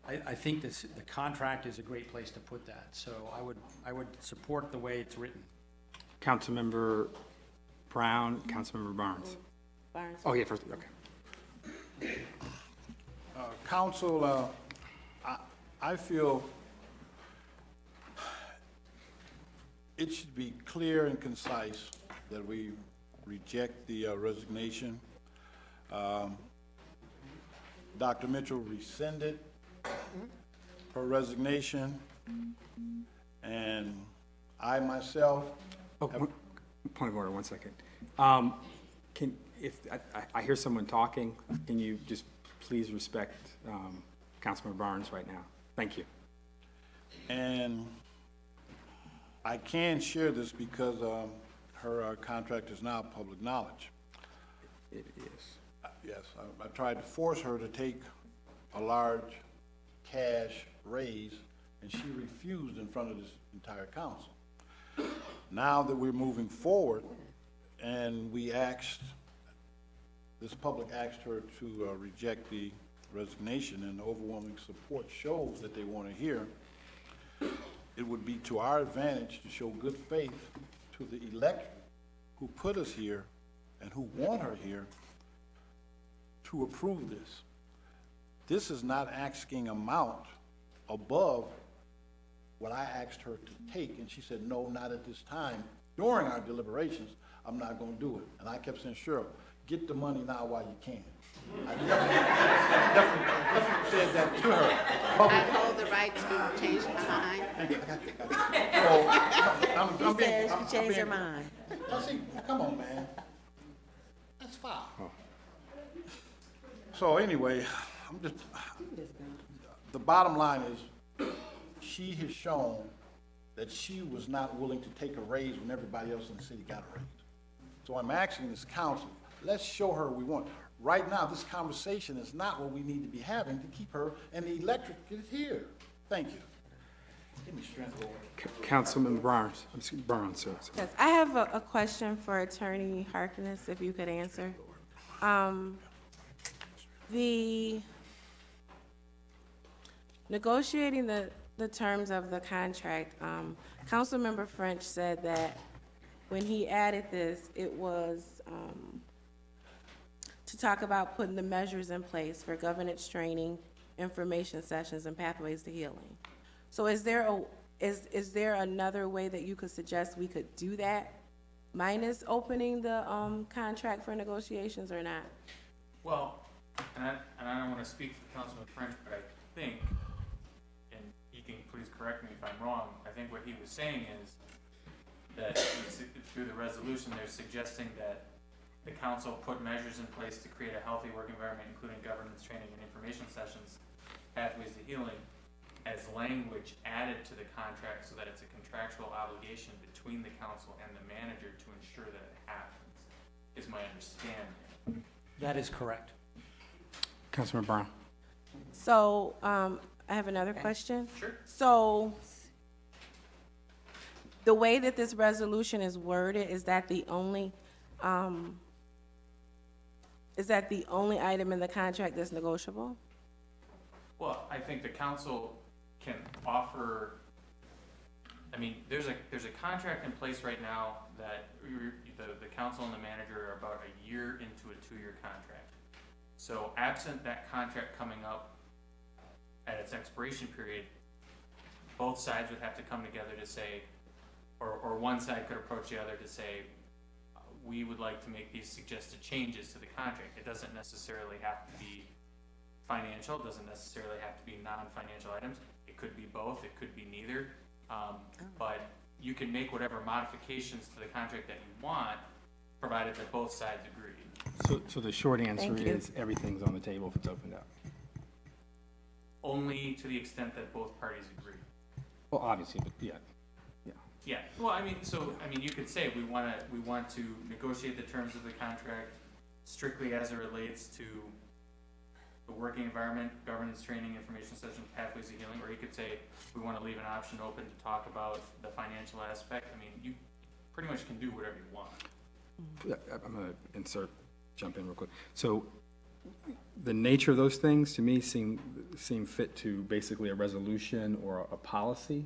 I think the contract is a great place to put that. So I would support the way it's written. Councilmember Brown, Councilmember Barnes. Barnes. Oh, yeah, first, okay. Council, I feel it should be clear and concise that we reject the resignation. Dr. Mitchell rescinded her resignation, and I myself. Point of order, 1 second. If I hear someone talking, can you just please respect Councilmember Barnes right now? Thank you. And I can share this because her contract is now public knowledge. It is. Yes, I tried to force her to take a large cash raise, and she refused in front of this entire council. Now that we're moving forward, and this public asked her to reject the resignation, and the overwhelming support shows that they want to hear, it would be to our advantage to show good faith to the electorate who put us here and who want her here to approve this. This is not asking amount above what I asked her to take, and she said, no, not at this time. During our deliberations, I'm not going to do it. And I kept saying, Cheryl, get the money now while you can. I definitely said that to her. I hold the right to change my mind. She said she changed her mind. See, come on, man. That's foul. So anyway, the bottom line is, she has shown that she was not willing to take a raise when everybody else in the city got a raise. So I'm asking this council, let's show her we want. Right now, this conversation is not what we need to be having to keep her, and the electric is here. Thank you. Give me strength, Lord. Councilman Barnes, sir. Yes, I have a question for Attorney Harkness, if you could answer. The negotiating the terms of the contract, Councilmember French said that when he added this, it was to talk about putting the measures in place for governance training, information sessions, and pathways to healing. So is there another way that you could suggest we could do that, minus opening the contract for negotiations, or not? Well, and I don't want to speak for Councilman French, but I think, and he can please correct me if I'm wrong, I think what he was saying is that through the resolution, they're suggesting that the council put measures in place to create a healthy work environment, including governance training and information sessions, pathways to healing, as language added to the contract so that it's a contractual obligation between the council and the manager to ensure that it happens, is my understanding. That is correct. Councilmember Brown. So I have another question. Sure. So the way that this resolution is worded, is that the only Is that the only item in the contract that's negotiable? Well, I think the council can offer, I mean, there's a contract in place right now that the council and the manager are about a year into a 2-year contract. So absent that contract coming up at its expiration period, both sides would have to come together to say, or one side could approach the other to say, we would like to make these suggested changes to the contract. It doesn't necessarily have to be financial, it doesn't necessarily have to be non-financial items. It could be both, it could be neither. But you can make whatever modifications to the contract that you want, provided that both sides agree. So the short answer is everything's on the table if it's opened up. Only to the extent that both parties agree. Well, obviously, but yeah. Yeah, well, I mean, you could say we want to negotiate the terms of the contract strictly as it relates to the working environment, governance training, information sessions, pathways to healing, or you could say we want to leave an option open to talk about the financial aspect. I mean, you pretty much can do whatever you want. I'm going to jump in real quick. So the nature of those things to me seem fit to basically a resolution or a policy,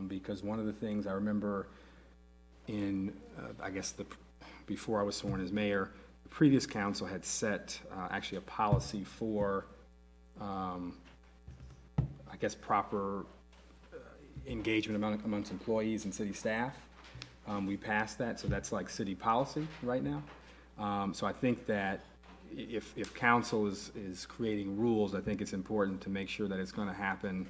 because one of the things I remember in, I guess before I was sworn as mayor, the previous council had set actually a policy for, I guess, proper engagement amongst employees and city staff. We passed that, so that's like city policy right now. So I think that if council is creating rules, I think it's important to make sure that it's going to happen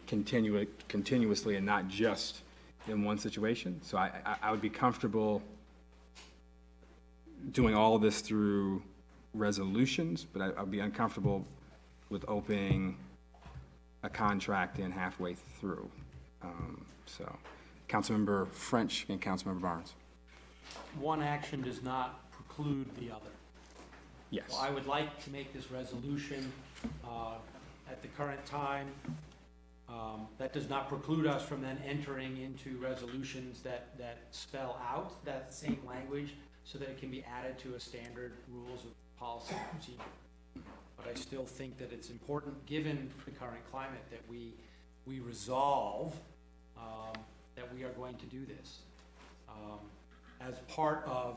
continuously and not just in one situation. So I would be comfortable doing all of this through resolutions, but I'd be uncomfortable with opening a contract in halfway through. So Councilmember French and Councilmember Barnes. One action does not preclude the other. Yes. So I would like to make this resolution at the current time. That does not preclude us from then entering into resolutions that spell out that same language so that it can be added to a standard rules of policy and procedure. But I still think that it's important, given the current climate, that we resolve that we are going to do this as part of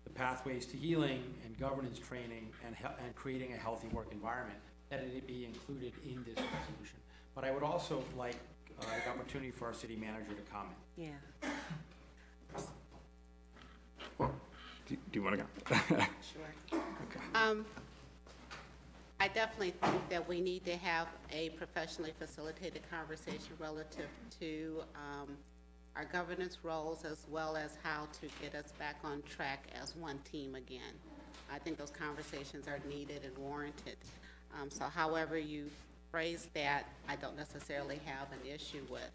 the pathways to healing and governance training and creating a healthy work environment, that it be included in this resolution. But I would also like the opportunity for our city manager to comment. Yeah. Well, do you want to go? Sure. Okay. I definitely think that we need to have a professionally facilitated conversation relative to our governance roles, as well as how to get us back on track as one team again. I think those conversations are needed and warranted. So however you phrase that, I don't necessarily have an issue with.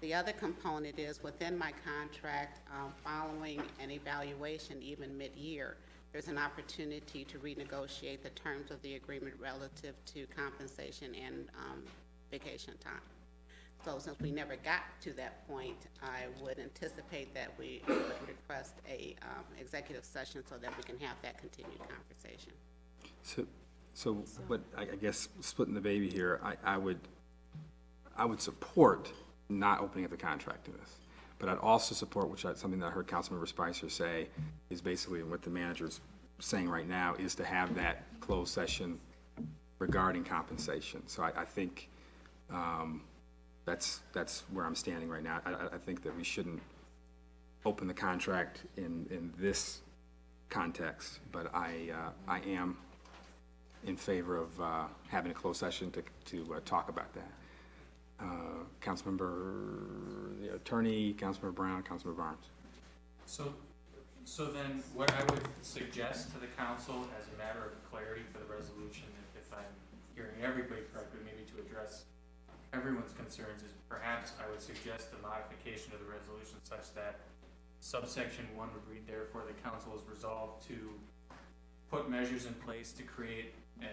The other component is within my contract, following an evaluation, even mid-year, there's an opportunity to renegotiate the terms of the agreement relative to compensation and vacation time. So since we never got to that point, I would anticipate that we would request a executive session so that we can have that continued conversation. But I guess splitting the baby here, I would support not opening up the contract to this. But I'd also support, something that I heard Councilmember Spicer say, is basically what the manager's saying right now, is to have that closed session regarding compensation. So I think that's where I'm standing right now. I think that we shouldn't open the contract in this context, but I am in favor of having a closed session to talk about that. The attorney, Councilmember Brown, Councilmember Barnes. So then what I would suggest to the council as a matter of clarity for the resolution, if I'm hearing everybody correctly, maybe to address everyone's concerns, is perhaps I would suggest a modification of the resolution such that subsection 1 would read, therefore the council is resolved to put measures in place to create a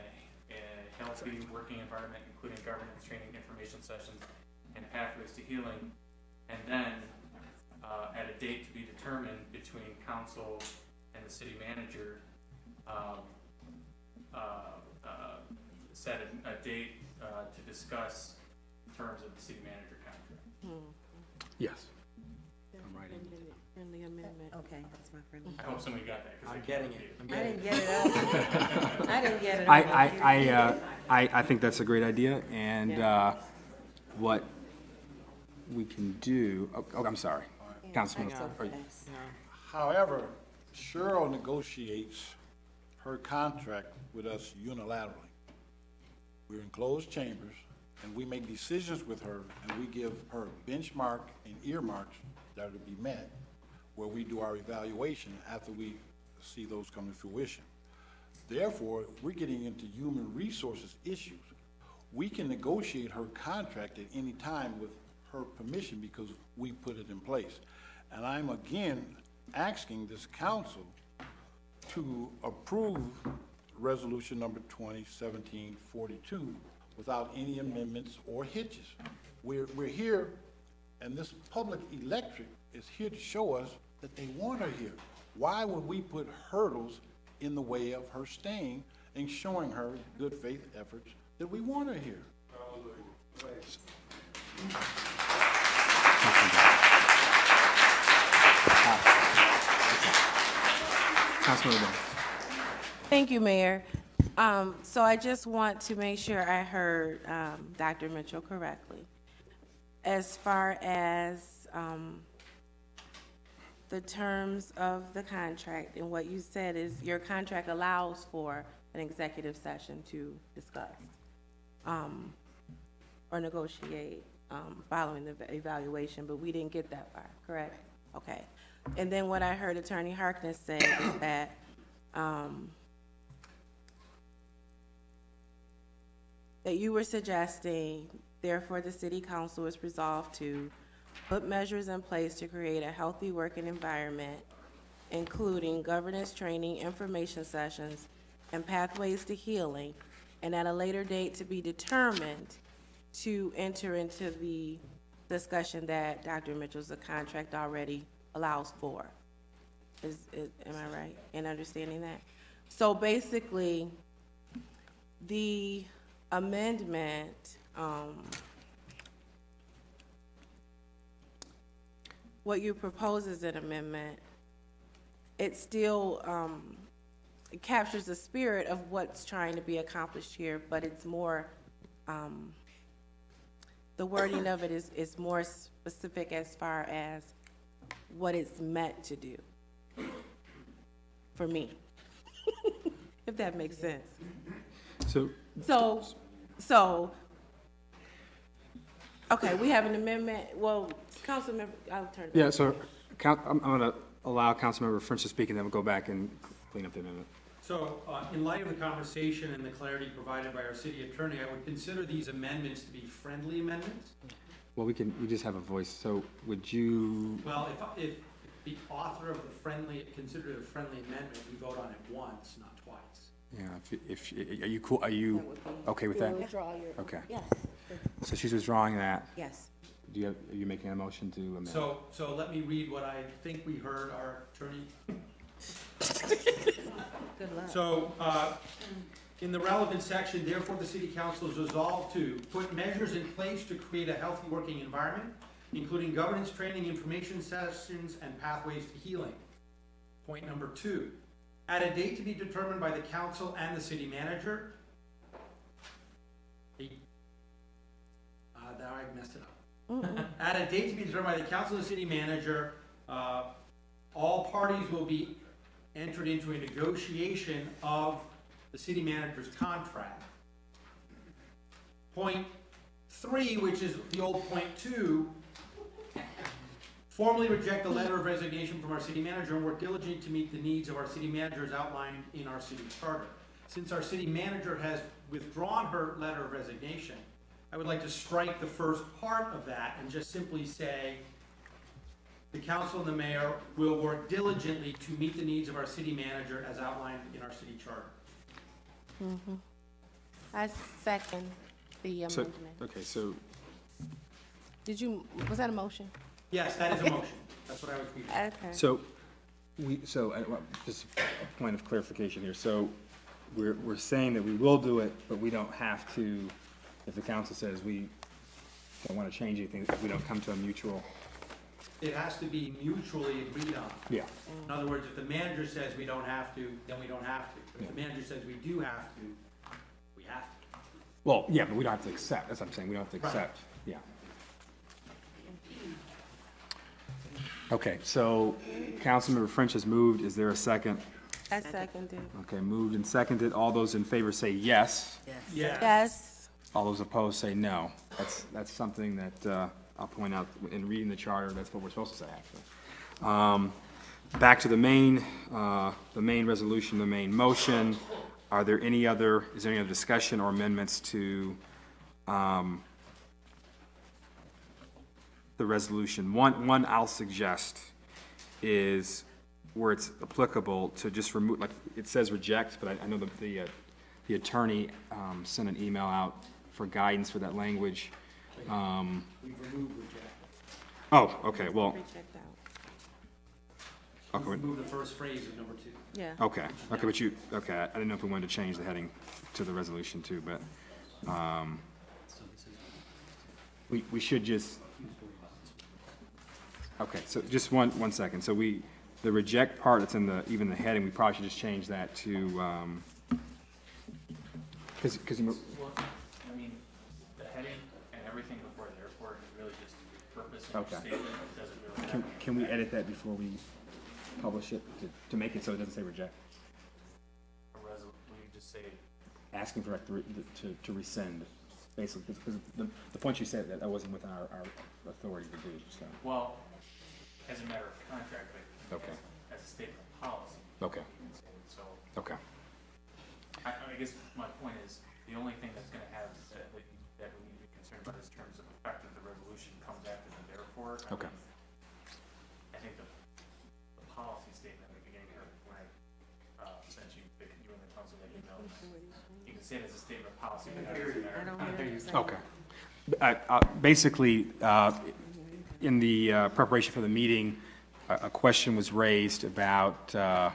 healthy working environment, including governance training, information sessions, and pathways to healing. And then at a date to be determined between council and the city manager, set a date to discuss terms of the city manager contract. Yes. Friendly amendment. Okay, that's my friendly. I hope somebody got that. 'Cause I'm getting it. I didn't get it all. I didn't get it all. I think that's a great idea, and what we can do, I'm sorry, Councilman. However, Cheryl negotiates her contract with us unilaterally. We're in closed chambers, and we make decisions with her, and we give her benchmark and earmarks that are to be met, where we do our evaluation after we see those come to fruition. Therefore, we're getting into human resources issues. We can negotiate her contract at any time with her permission because we put it in place. And I'm again asking this council to approve resolution number 2017-42 without any amendments or hitches. We're here, and this public electric is here to show us that they want her here. Why would we put hurdles in the way of her staying and showing her good faith efforts that we want her here? Thank you, Mayor. So I just want to make sure I heard Dr. Mitchell correctly. As far as the terms of the contract, and what you said is your contract allows for an executive session to discuss or negotiate following the evaluation, but we didn't get that far, correct? Okay. And then what I heard Attorney Harkness say is that that you were suggesting, therefore the City Council is resolved to put measures in place to create a healthy working environment, including governance training, information sessions, and pathways to healing, and at a later date to be determined to enter into the discussion that Dr. Mitchell's contract already allows for. Am I right in understanding that? So basically, the amendment, what you propose as an amendment, it still it captures the spirit of what's trying to be accomplished here, but it's more, the wording of it is more specific as far as what it's meant to do, for me, if that makes sense. So, okay, we have an amendment. Well, Councilmember, I'll turn it. Yeah, so I'm going to allow Councilmember French to speak, and then we'll go back and clean up the amendment. So, in light of the conversation and the clarity provided by our city attorney, I would consider these amendments to be friendly amendments. Well, we just have a voice, so would you? Well, if the author of the friendly, considered a friendly amendment, we vote on it once, not twice. Yeah, are you cool, are you okay with that? Withdraw your. Okay. Yes. So she's withdrawing that. Yes. Are you making a motion to amend? So let me read what I think we heard our attorney. Good luck. So, in the relevant section, therefore the City Council is resolved to put measures in place to create a healthy working environment, including governance training, information sessions, and pathways to healing. Point number 2, at a date to be determined by the council and the city manager. Now I messed it up. At a date to be determined by the council and the city manager, all parties will be entered into a negotiation of the city manager's contract. Point 3, which is the old point 2, formally reject the letter of resignation from our city manager and work diligently to meet the needs of our city manager as outlined in our city charter. Since our city manager has withdrawn her letter of resignation, I would like to strike the first part of that and just simply say, the council and the mayor will work diligently to meet the needs of our city manager as outlined in our city charter. Mm-hmm. I second the amendment. Okay, so. Was that a motion? Yes, that is a motion. That's what I was reading. Okay. So just a point of clarification here. So we're saying that we will do it, but we don't have to, if the council says we don't want to change anything, if we don't come to a mutual. It has to be mutually agreed on. Yeah. In other words, if the manager says we don't have to, then we don't have to. But if the manager says we do have to, we have to. Well, yeah, but we don't have to accept. That's what I'm saying. We don't have to accept. Yeah. Okay, so Councilmember French has moved. Is there a second? I seconded. Okay, moved and seconded. All those in favor say yes. Yes. Yes. All those opposed say no. That's something that I'll point out in reading the charter. That's what we're supposed to say, actually. Back to the main resolution, the main motion. Is there any other discussion or amendments to the resolution? One I'll suggest is where it's applicable to just remove, like it says reject, but I know that the attorney sent an email out for guidance for that language. We've removed reject. Oh, okay, well. We've removed the first phrase of number 2. Yeah. Okay, but I didn't know if we wanted to change the heading to the resolution too, but, we should just, okay, so just one second. So the reject part that's in even the heading, we probably should just change that to, because Well, I mean, the heading and everything before therefore is really just purpose and Okay. statement. It doesn't really have. can we edit that before we publish it to make it so it doesn't say reject? We just say, Asking for to rescind, basically, because the point you said that wasn't within our authority to do, so. well, as a matter of contract, but Okay. as a statement of policy. Okay. So, Okay. I guess my point is, the only thing that's gonna have that we need to be concerned about is terms of effect of the resolution comes after the therefore. Okay. I think the policy statement at the beginning of when I sent you and the council that emails, you can say it as a statement of policy, but not as a matter of contract. Okay. Basically, in the preparation for the meeting, a question was raised about the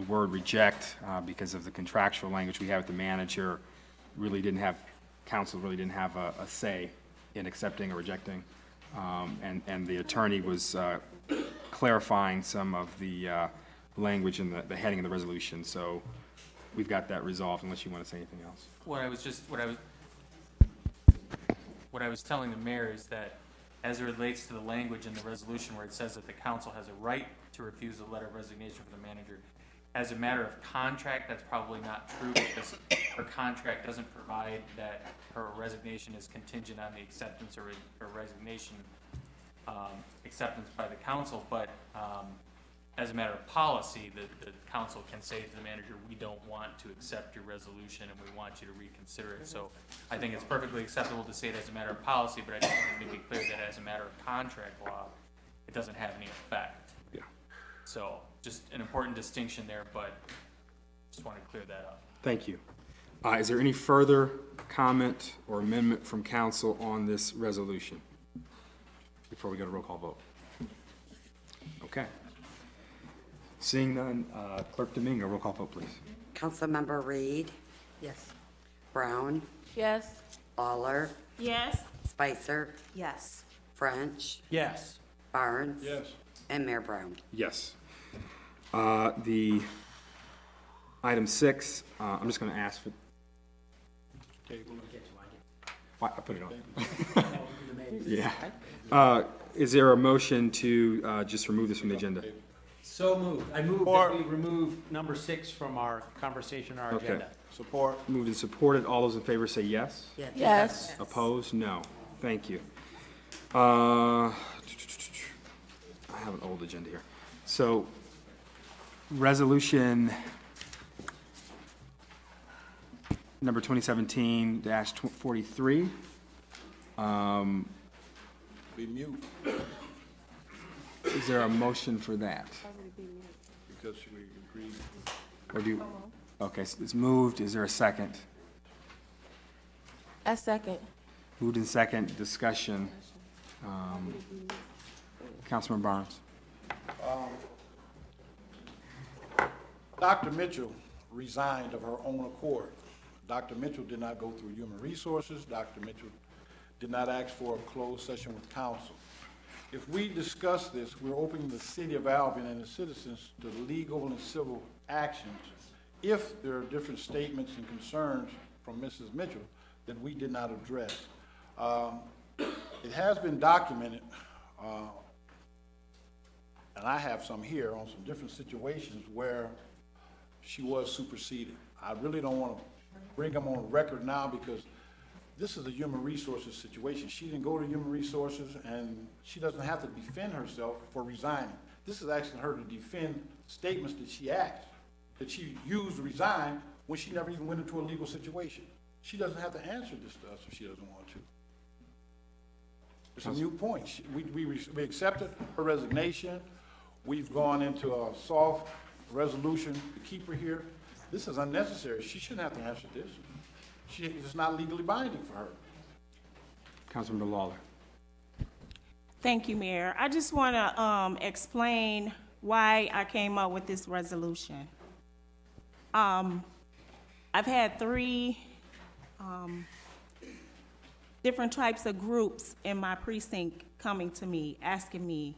word reject because of the contractual language we have with the manager. Council really didn't have a say in accepting or rejecting. And the attorney was clarifying some of the language in the heading of the resolution. So we've got that resolved, unless you want to say anything else. What I was telling the mayor is that as it relates to the language in the resolution where it says that the council has a right to refuse a letter of resignation for the manager, as a matter of contract, that's probably not true because her contract doesn't provide that her resignation is contingent on the acceptance or resignation acceptance by the council, but as a matter of policy, the council can say to the manager, we don't want to accept your resolution and we want you to reconsider it. So I think it's perfectly acceptable to say it as a matter of policy, but I just wanted to be clear that as a matter of contract law, it doesn't have any effect. Yeah. So just an important distinction there, but just want to clear that up. Thank you. Is there any further comment or amendment from council on this resolution before we go to roll call vote? Okay. Seeing none, Clerk Domingo, roll call vote, please. Councilmember Reed, Yes. Brown, Yes. Lawler, Yes. Spicer, Yes. French, Yes. Barnes, Yes. and Mayor Brown. Yes. The item 6, I'm just going to ask for. I put it on. Yeah. Is there a motion to just remove this from the agenda? So moved. I move that we remove number 6 from our conversation, our Okay. agenda. Support. Moved and supported. All those in favor say yes. Yes. Opposed? No. Thank you. I have an old agenda here. So, resolution number 2017-43. Be mute. Is there a motion for that? Because we agreed. Or do, okay, so it's moved. Is there a second? A second. Moved in second. Discussion. Councilman Barnes. Dr. Mitchell resigned of her own accord. Dr. Mitchell did not go through Human Resources. Dr. Mitchell did not ask for a closed session with council. If we discuss this, we're opening the city of Albion and the citizens to legal and civil actions if there are different statements and concerns from Mrs. Mitchell that we did not address. It has been documented, and I have some here on some different situations where she was superseded. I really don't want to bring them on record now because this is a human resources situation. She didn't go to human resources, and she doesn't have to defend herself for resigning. This is asking her to defend statements that she asked, that she used to resign when she never even went into a legal situation. She doesn't have to answer this to us if she doesn't want to. It's a moot point. We accepted her resignation. We've gone into a soft resolution to keep her here. This is unnecessary. She shouldn't have to answer this. It's not legally binding for her. Councilmember Lawler. Thank you, Mayor. I just want to explain why I came up with this resolution. I've had 3 different types of groups in my precinct coming to me, asking me,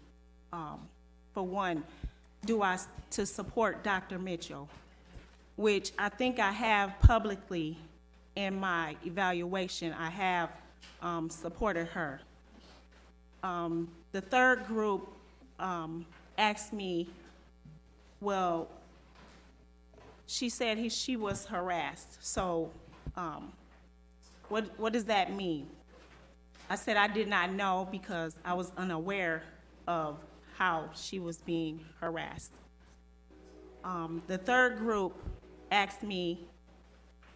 for one, to support Dr. Mitchell, which I think I have publicly in my evaluation. I have supported her. The third group asked me, well, she said she was harassed, so what does that mean? I said I did not know because I was unaware of how she was being harassed. The third group asked me,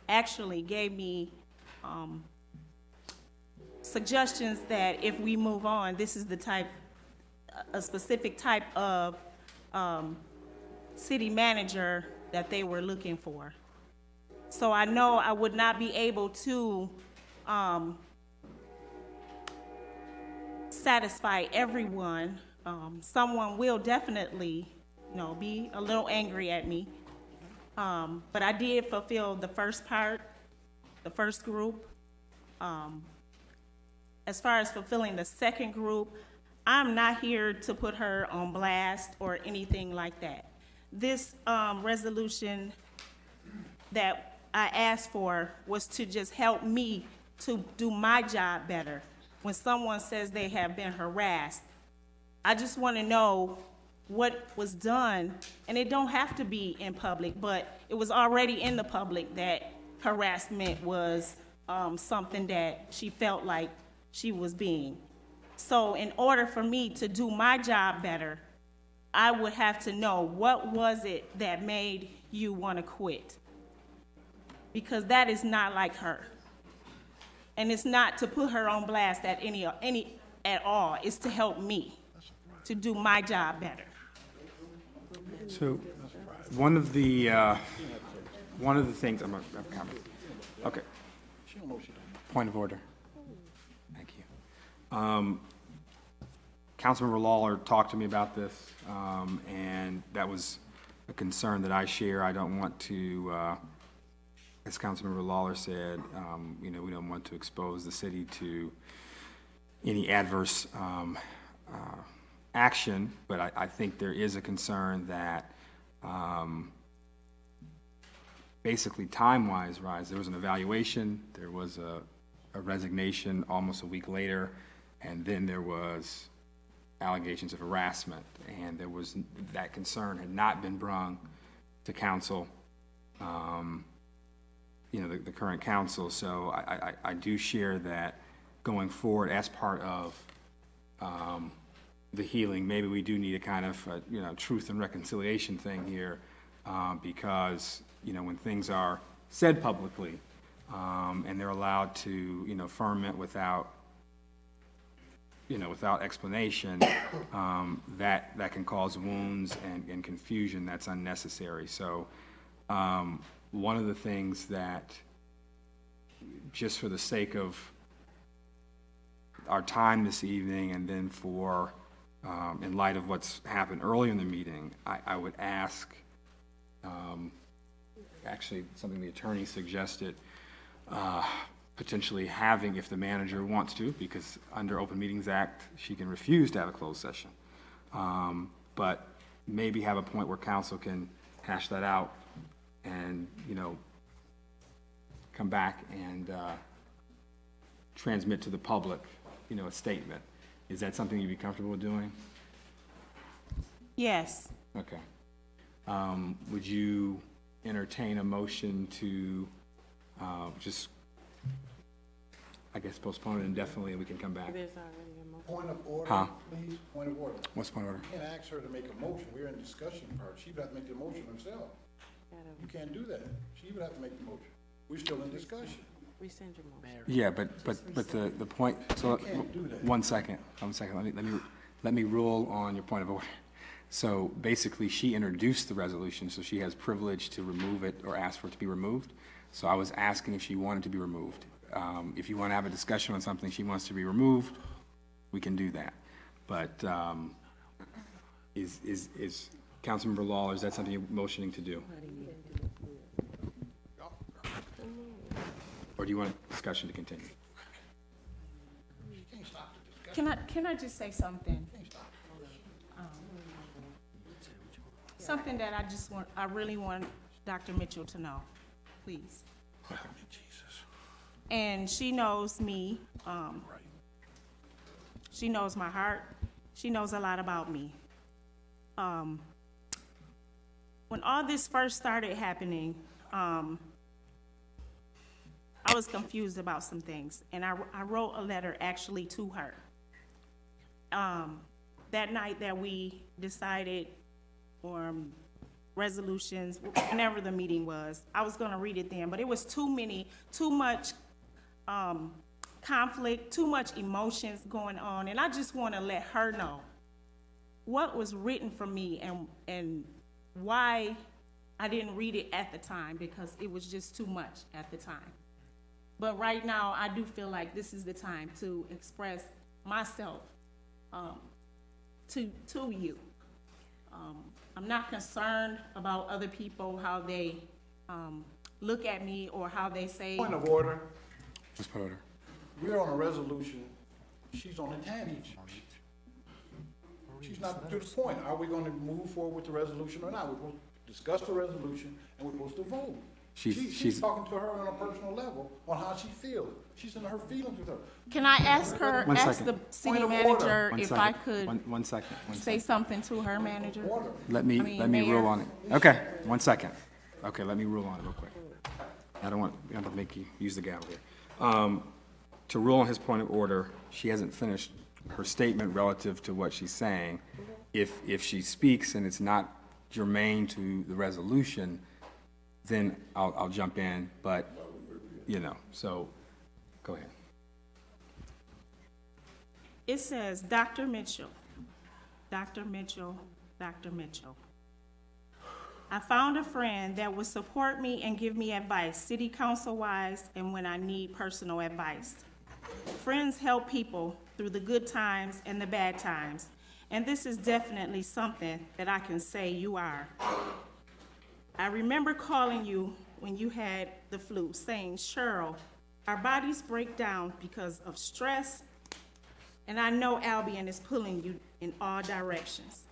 actually gave me suggestions that if we move on, this is the type, a specific type of city manager that they were looking for. So I know I would not be able to satisfy everyone. Someone will definitely, be a little angry at me. But I did fulfill the first part, the first group. As far as fulfilling the second group, I'm not here to put her on blast or anything like that. This resolution that I asked for was to just help me to do my job better. When someone says they have been harassed, I just want to know what was done, and it don't have to be in public, but it was already in the public that harassment was something that she felt like she was being. So in order for me to do my job better, I would have to know what was it that made you want to quit, because that is not like her. And it's not to put her on blast at any at all. It's to help me to do my job better. So one of the things, I'm going to have a comment. Okay. Point of order. Thank you. Councilmember Lawler talked to me about this, and that was a concern that I share. I don't want to, as Councilmember Lawler said, we don't want to expose the city to any adverse action, but I think there is a concern that basically time-wise, there was an evaluation, there was a resignation almost a week later, and then there was allegations of harassment, and there was that concern had not been brung to council, the current council. So I do share that going forward as part of the healing, maybe we do need a kind of truth and reconciliation thing here, because when things are said publicly and they're allowed to ferment without explanation, that can cause wounds and confusion that's unnecessary. So one of the things that, just for the sake of, our time this evening, and then for, in light of what's happened earlier in the meeting, I would ask, actually, something the attorney suggested, potentially having, if the manager wants to, because under Open Meetings Act, she can refuse to have a closed session. But maybe have a point where council can hash that out and, you know, come back and transmit to the public, you know, a statement. Is that something you'd be comfortable with doing? Yes. Okay. Would you entertain a motion to just, I guess, postpone it indefinitely and we can come back? There's already a motion. Point of order, Huh? please, point of order. What's point of order? You can't ask her to make a motion, we're in discussion part, she would have to make the motion herself. You can't do that, she would have to make the motion, we're still in discussion. Rescind your motion. Yeah, but the point, so, can't do that. one second, let me rule on your point of order. So basically, she introduced the resolution, so she has privilege to remove it or ask for it to be removed. So I was asking if she wanted to be removed. If you want to have a discussion on something she wants to be removed, we can do that. But is Councilmember Law, is that something you're motioning to do? Or do you want a discussion to continue? Can I just say something? Something that I really want Dr. Mitchell to know, please. And she knows me. She knows my heart. She knows a lot about me. When all this first started happening, I was confused about some things, and I wrote a letter actually to her. That night that we decided resolutions, whenever the meeting was, I was going to read it then, but it was too much conflict, too much emotions going on, and I just want to let her know what was written for me and why I didn't read it at the time, because it was just too much at the time. But right now, I do feel like this is the time to express myself to you. I'm not concerned about other people, how they look at me or how they say. Point of order. Just point of order. We're on a resolution, she's on a tangent. She's not to the point. Are we going to move forward with the resolution or not? We're going to discuss the resolution and we're supposed to vote. She's talking to her on a personal level on how she feels. She's in her feelings with her. Can I ask the city manager if I could One second. say something to her manager? Let me rule on it. Okay, 1 second. Okay, let me rule on it real quick. I don't want to make you use the gavel here. To rule on his point of order, she hasn't finished her statement relative to what she's saying. If she speaks and it's not germane to the resolution, then I'll jump in, but, you know, so go ahead. It says, Dr. Mitchell, Dr. Mitchell, Dr. Mitchell. I found a friend that would support me and give me advice, city council-wise, and when I need personal advice. Friends help people through the good times and the bad times, and this is definitely something that I can say you are. I remember calling you when you had the flu, saying, Cheryl, our bodies break down because of stress, and I know Albion is pulling you in all directions.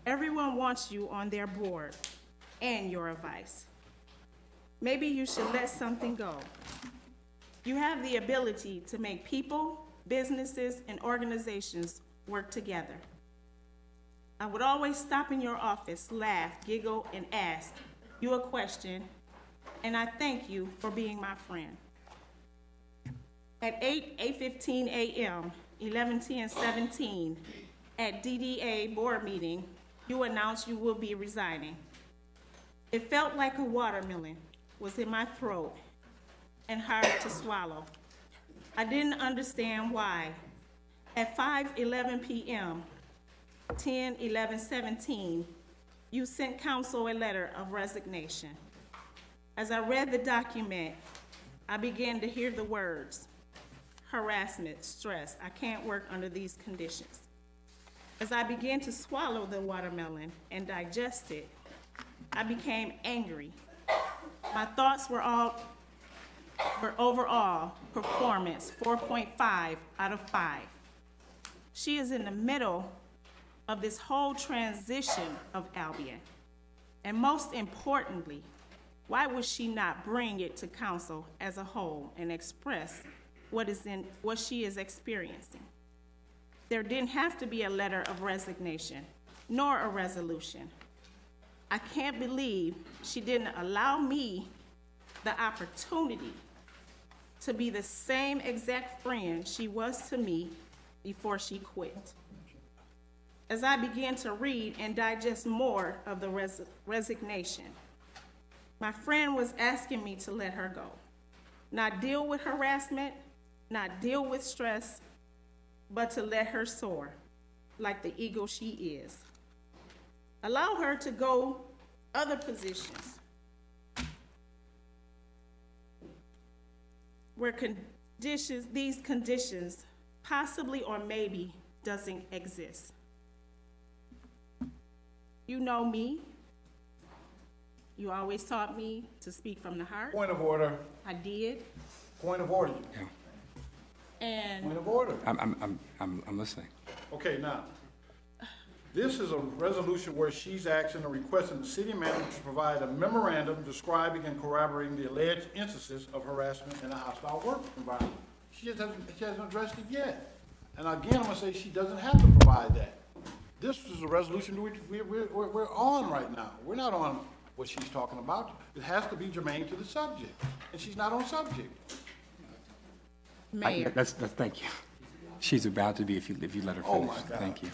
Everyone wants you on their board and your advice. Maybe you should let something go. You have the ability to make people, businesses, and organizations work together. I would always stop in your office, laugh, giggle, and ask you a question, and I thank you for being my friend. At 8:15 a.m., 11/10/17, at DDA board meeting, you announced you will be resigning. It felt like a watermelon was in my throat and hard to swallow. I didn't understand why. At 5:11 p.m., 10/11/17, you sent council a letter of resignation. As I read the document, I began to hear the words, harassment, stress. I can't work under these conditions. As I began to swallow the watermelon and digest it, I became angry. My thoughts were overall performance 4.5 out of 5. She is in the middle of this whole transition of Albion. And most importantly, why would she not bring it to council as a whole and express what she is experiencing? There didn't have to be a letter of resignation, nor a resolution. I can't believe she didn't allow me the opportunity to be the same exact friend she was to me before she quit. As I began to read and digest more of the resignation, my friend was asking me to let her go, not deal with harassment, not deal with stress, but to let her soar like the eagle she is. Allow her to go other positions where these conditions possibly or maybe doesn't exist. You know me. You always taught me to speak from the heart. Point of order. I did. Point of order. Yeah. And Point of order. I'm listening. Okay, now, this is a resolution where she's asking or requesting the city manager to provide a memorandum describing and corroborating the alleged instances of harassment in a hostile work environment. She hasn't addressed it yet. And again, I'm gonna say she doesn't have to provide that. This is a resolution we're on right now. We're not on what she's talking about. It has to be germane to the subject, and she's not on subject. Mayor. Thank you. She's about to be if you let her finish. Oh my God. Thank you.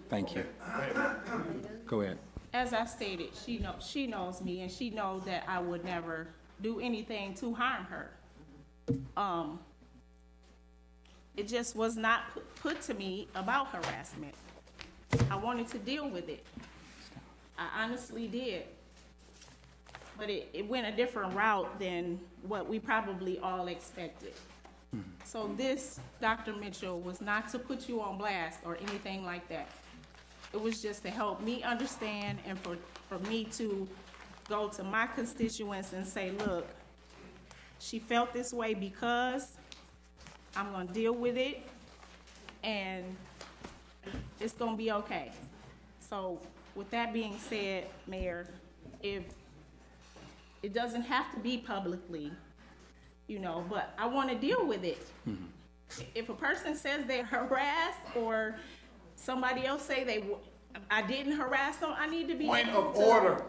Thank you. Go ahead. As I stated, she knows me, and she knows that I would never do anything to harm her. It just was not put to me about harassment. I wanted to deal with it. I honestly did. But it went a different route than what we probably all expected. So this, Dr. Mitchell, was not to put you on blast or anything like that. It was just to help me understand and for me to go to my constituents and say, look, she felt this way because I'm gonna deal with it and it's gonna be okay. So with that being said, Mayor, if it doesn't have to be publicly, but I wanna deal with it. If a person says they're harassed or somebody else say I didn't harass them, I need to be Point able of to, order.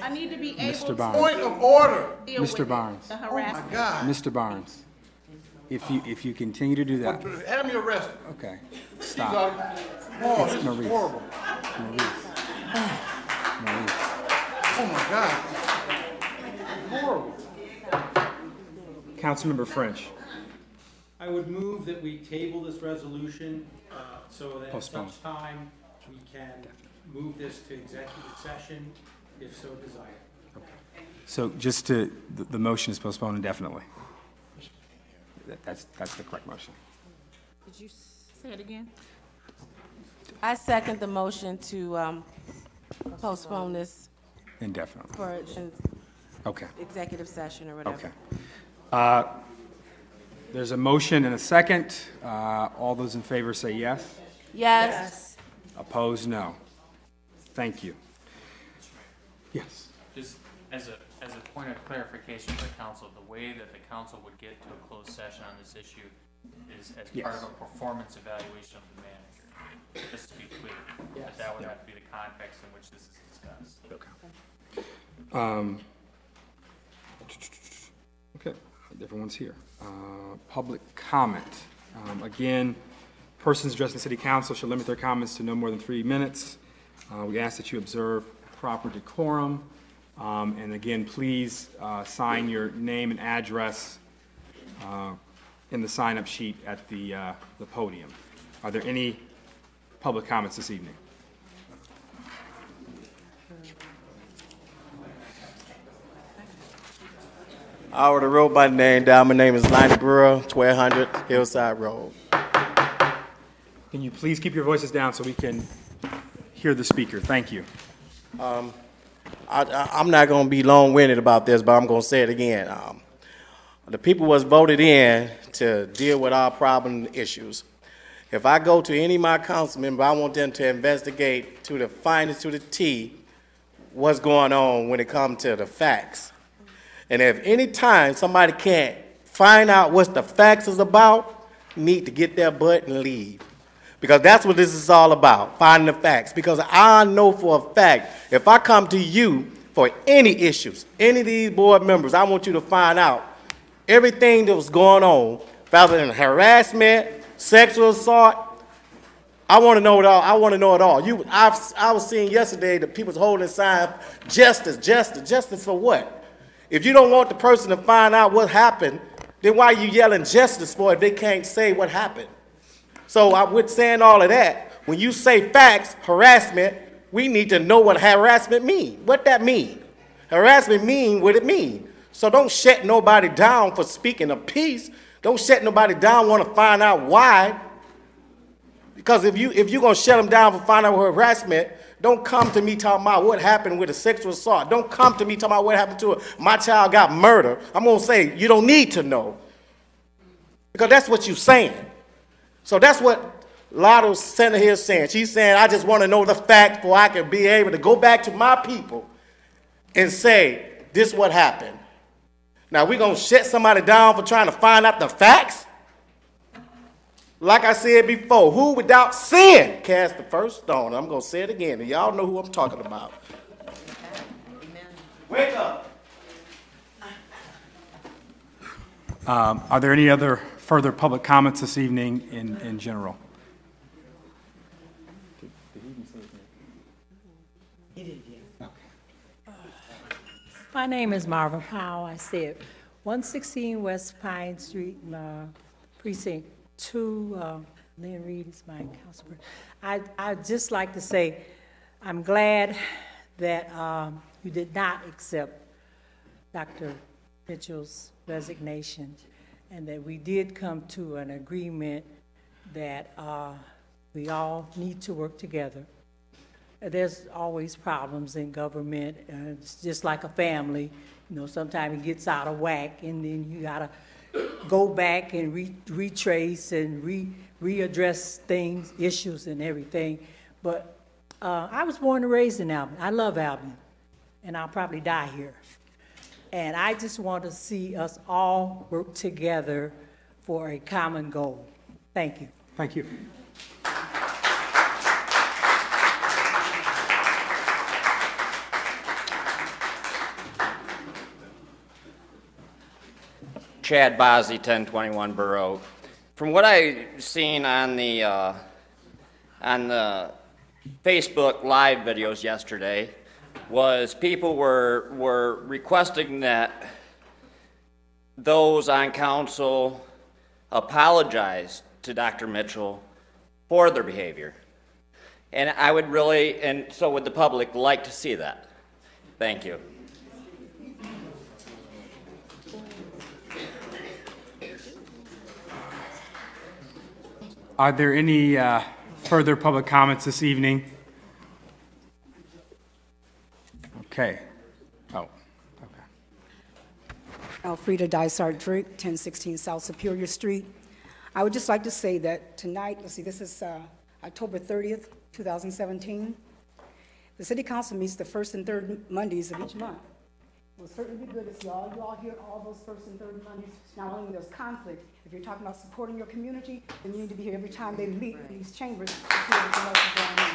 I need to be able Mr. to Barnes. Point of order. deal Mr. with Barnes. the Oh my harassment. God. Mr. Barnes, if you continue to do that, Have me arrested. okay, She's stop. Oh, It's this is Maurice. horrible. Maurice. Oh my God. Horrible. Councilmember French. I would move that we table this resolution so that at Postpone. such time we can move this to executive session if so desired. So just the motion is postponed indefinitely. That's the correct motion. Did you say it again? I second the motion to postpone this Indefinitely. for an Okay. executive session or whatever. Okay. There's a motion and a second. All those in favor say yes. Yes. Opposed, no. Thank you. Yes. Just as a point of clarification for the council, the way that the council would get to a closed session on this issue is as part of a performance evaluation of the manager. Just to be clear, but that would have to be the context in which this is discussed. Okay. Okay, everyone's here. Public comment. Again, persons addressing city council should limit their comments to no more than 3 minutes. We ask that you observe proper decorum. And again, please sign your name and address in the sign-up sheet at the podium. Are there any public comments this evening? I already wrote my name down. My name is Lonnie Brewer, 1200 Hillside Road. Can you please keep your voices down so we can hear the speaker? Thank you. I'm not going to be long-winded about this, but I'm going to say it again. The people was voted in to deal with our problem issues. If I go to any of my council members, I want them to investigate to the finest, to the T, what's going on when it comes to the facts. And if any time somebody can't find out what the facts is about, need to get their butt and leave. Because that's what this is all about, finding the facts. Because I know for a fact, if I come to you for any issues, any of these board members, I want you to find out everything that was going on, rather than harassment, sexual assault. I want to know it all. I want to know it all. I was seeing yesterday that people's holding signs, justice, justice, justice for what? If you don't want the person to find out what happened, then why are you yelling justice for if they can't say what happened? So with saying all of that, when you say facts, harassment, we need to know what harassment means. What that mean? Harassment mean what it mean. So don't shut nobody down for speaking a piece. Don't shut nobody down want to find out why. Because if you're going to shut them down for finding out harassment, don't come to me talking about what happened with a sexual assault. Don't come to me talking about what happened to her. My child got murdered. I'm going to say, you don't need to know. Because that's what you're saying. So that's what Lotto's center here is saying. She's saying, I just want to know the facts before I can be able to go back to my people and say, this is what happened. Now, we're going to shut somebody down for trying to find out the facts? Like I said before, who without sin cast the first stone? I'm going to say it again, and y'all know who I'm talking about. Amen. Wake up. Are there any other further public comments this evening in general? My name is Marvin Powell. I said 116 West Pine Street, Precinct 2. Lynn Reed is my councilor. I'd just like to say I'm glad that you did not accept Dr. Mitchell's resignation, and that we did come to an agreement that we all need to work together. There's always problems in government. It's just like a family. You know, sometimes it gets out of whack, and then you gotta go back and retrace and readdress things, issues and everything. But I was born and raised in Albion. I love Albion, and I'll probably die here. And I just want to see us all work together for a common goal. Thank you. Thank you. Chad Bozzi, 1021 Borough. From what I've seen on the Facebook Live videos yesterday, was people were requesting that those on council apologize to Dr. Mitchell for their behavior. And I would really, and so would the public, like to see that. Thank you. Are there any further public comments this evening? Okay. Oh, okay. Elfrida Dysart-Drake, 1016 South Superior Street. I would just like to say that tonight, let's see, this is October 30th, 2017. The City Council meets the first and third Mondays of each month. It will certainly be good to see all you all here all those first and third Mondays. Not only when there's conflict, if you're talking about supporting your community, then you need to be here every time they meet in these chambers to see everything else is going on.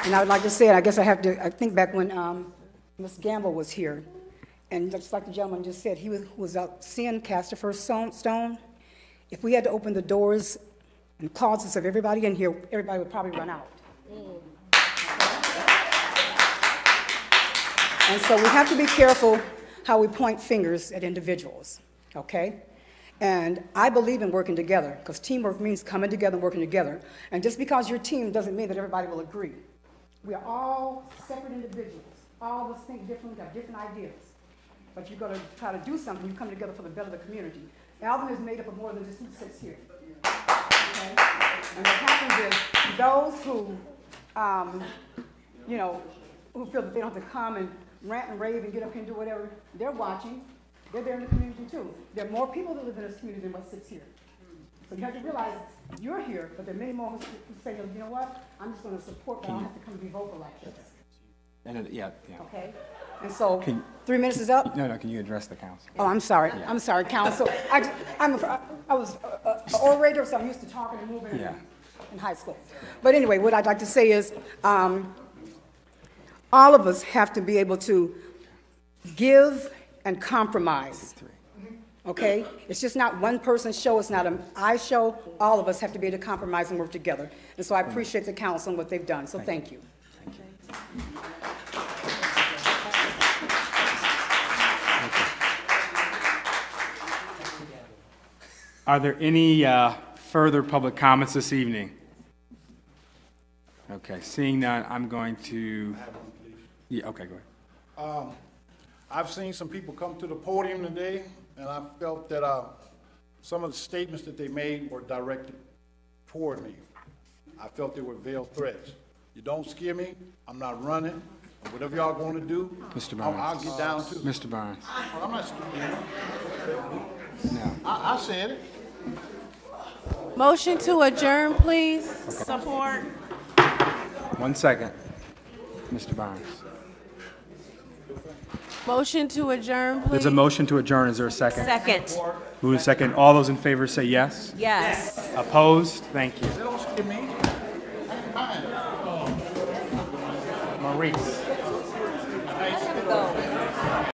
And I would like to say, I guess I have to, I think back when Ms. Gamble was here, and just like the gentleman just said, he was out sin, cast the first stone. If we had to open the doors and closets of everybody in here, everybody would probably run out. And so we have to be careful how we point fingers at individuals, okay? And I believe in working together, because teamwork means coming together and working together. And just because you're a team doesn't mean that everybody will agree. We are all separate individuals. All of us think differently, have different ideas. But you're going to try to do something, you come together for the better of the community. Albion is made up of more than just who sits here. Okay? And what happens is those who, who feel that they don't have to come and rant and rave and get up here and do whatever, they're watching. They're there in the community too. There are more people that live in this community than what sits here. So you have to realize you're here, but there are many more who say, you know what, I'm just going to support, but I don't have to come and be vocal like this. Yeah. Okay? And so, 3 minutes is up? No, can you address the council? Oh, I'm sorry. Yeah. I'm sorry, council. I was an orator, so I'm used to talking and moving in high school. But anyway, what I'd like to say is all of us have to be able to give and compromise. Okay? It's just not one person's show. It's not an I show. All of us have to be able to compromise and work together. And so I appreciate the council and what they've done. So thank you. Are there any further public comments this evening? Okay, seeing none, I'm going to... Yeah, okay, go ahead. I've seen some people come to the podium today, and I felt that some of the statements that they made were directed toward me. I felt they were veiled threats. You don't scare me, I'm not running. Whatever y'all going to do, Mr. Barnes. I'll get down to. Mr. Barnes. I'm not scared. No. I said it. Motion to adjourn, please. Okay. Support. 1 second. Mr. Barnes. Motion to adjourn, please. There's a motion to adjourn. Is there a second? Second. Move a second. All those in favor say yes. Yes. Opposed? Thank you. They don't scare me. Maurice.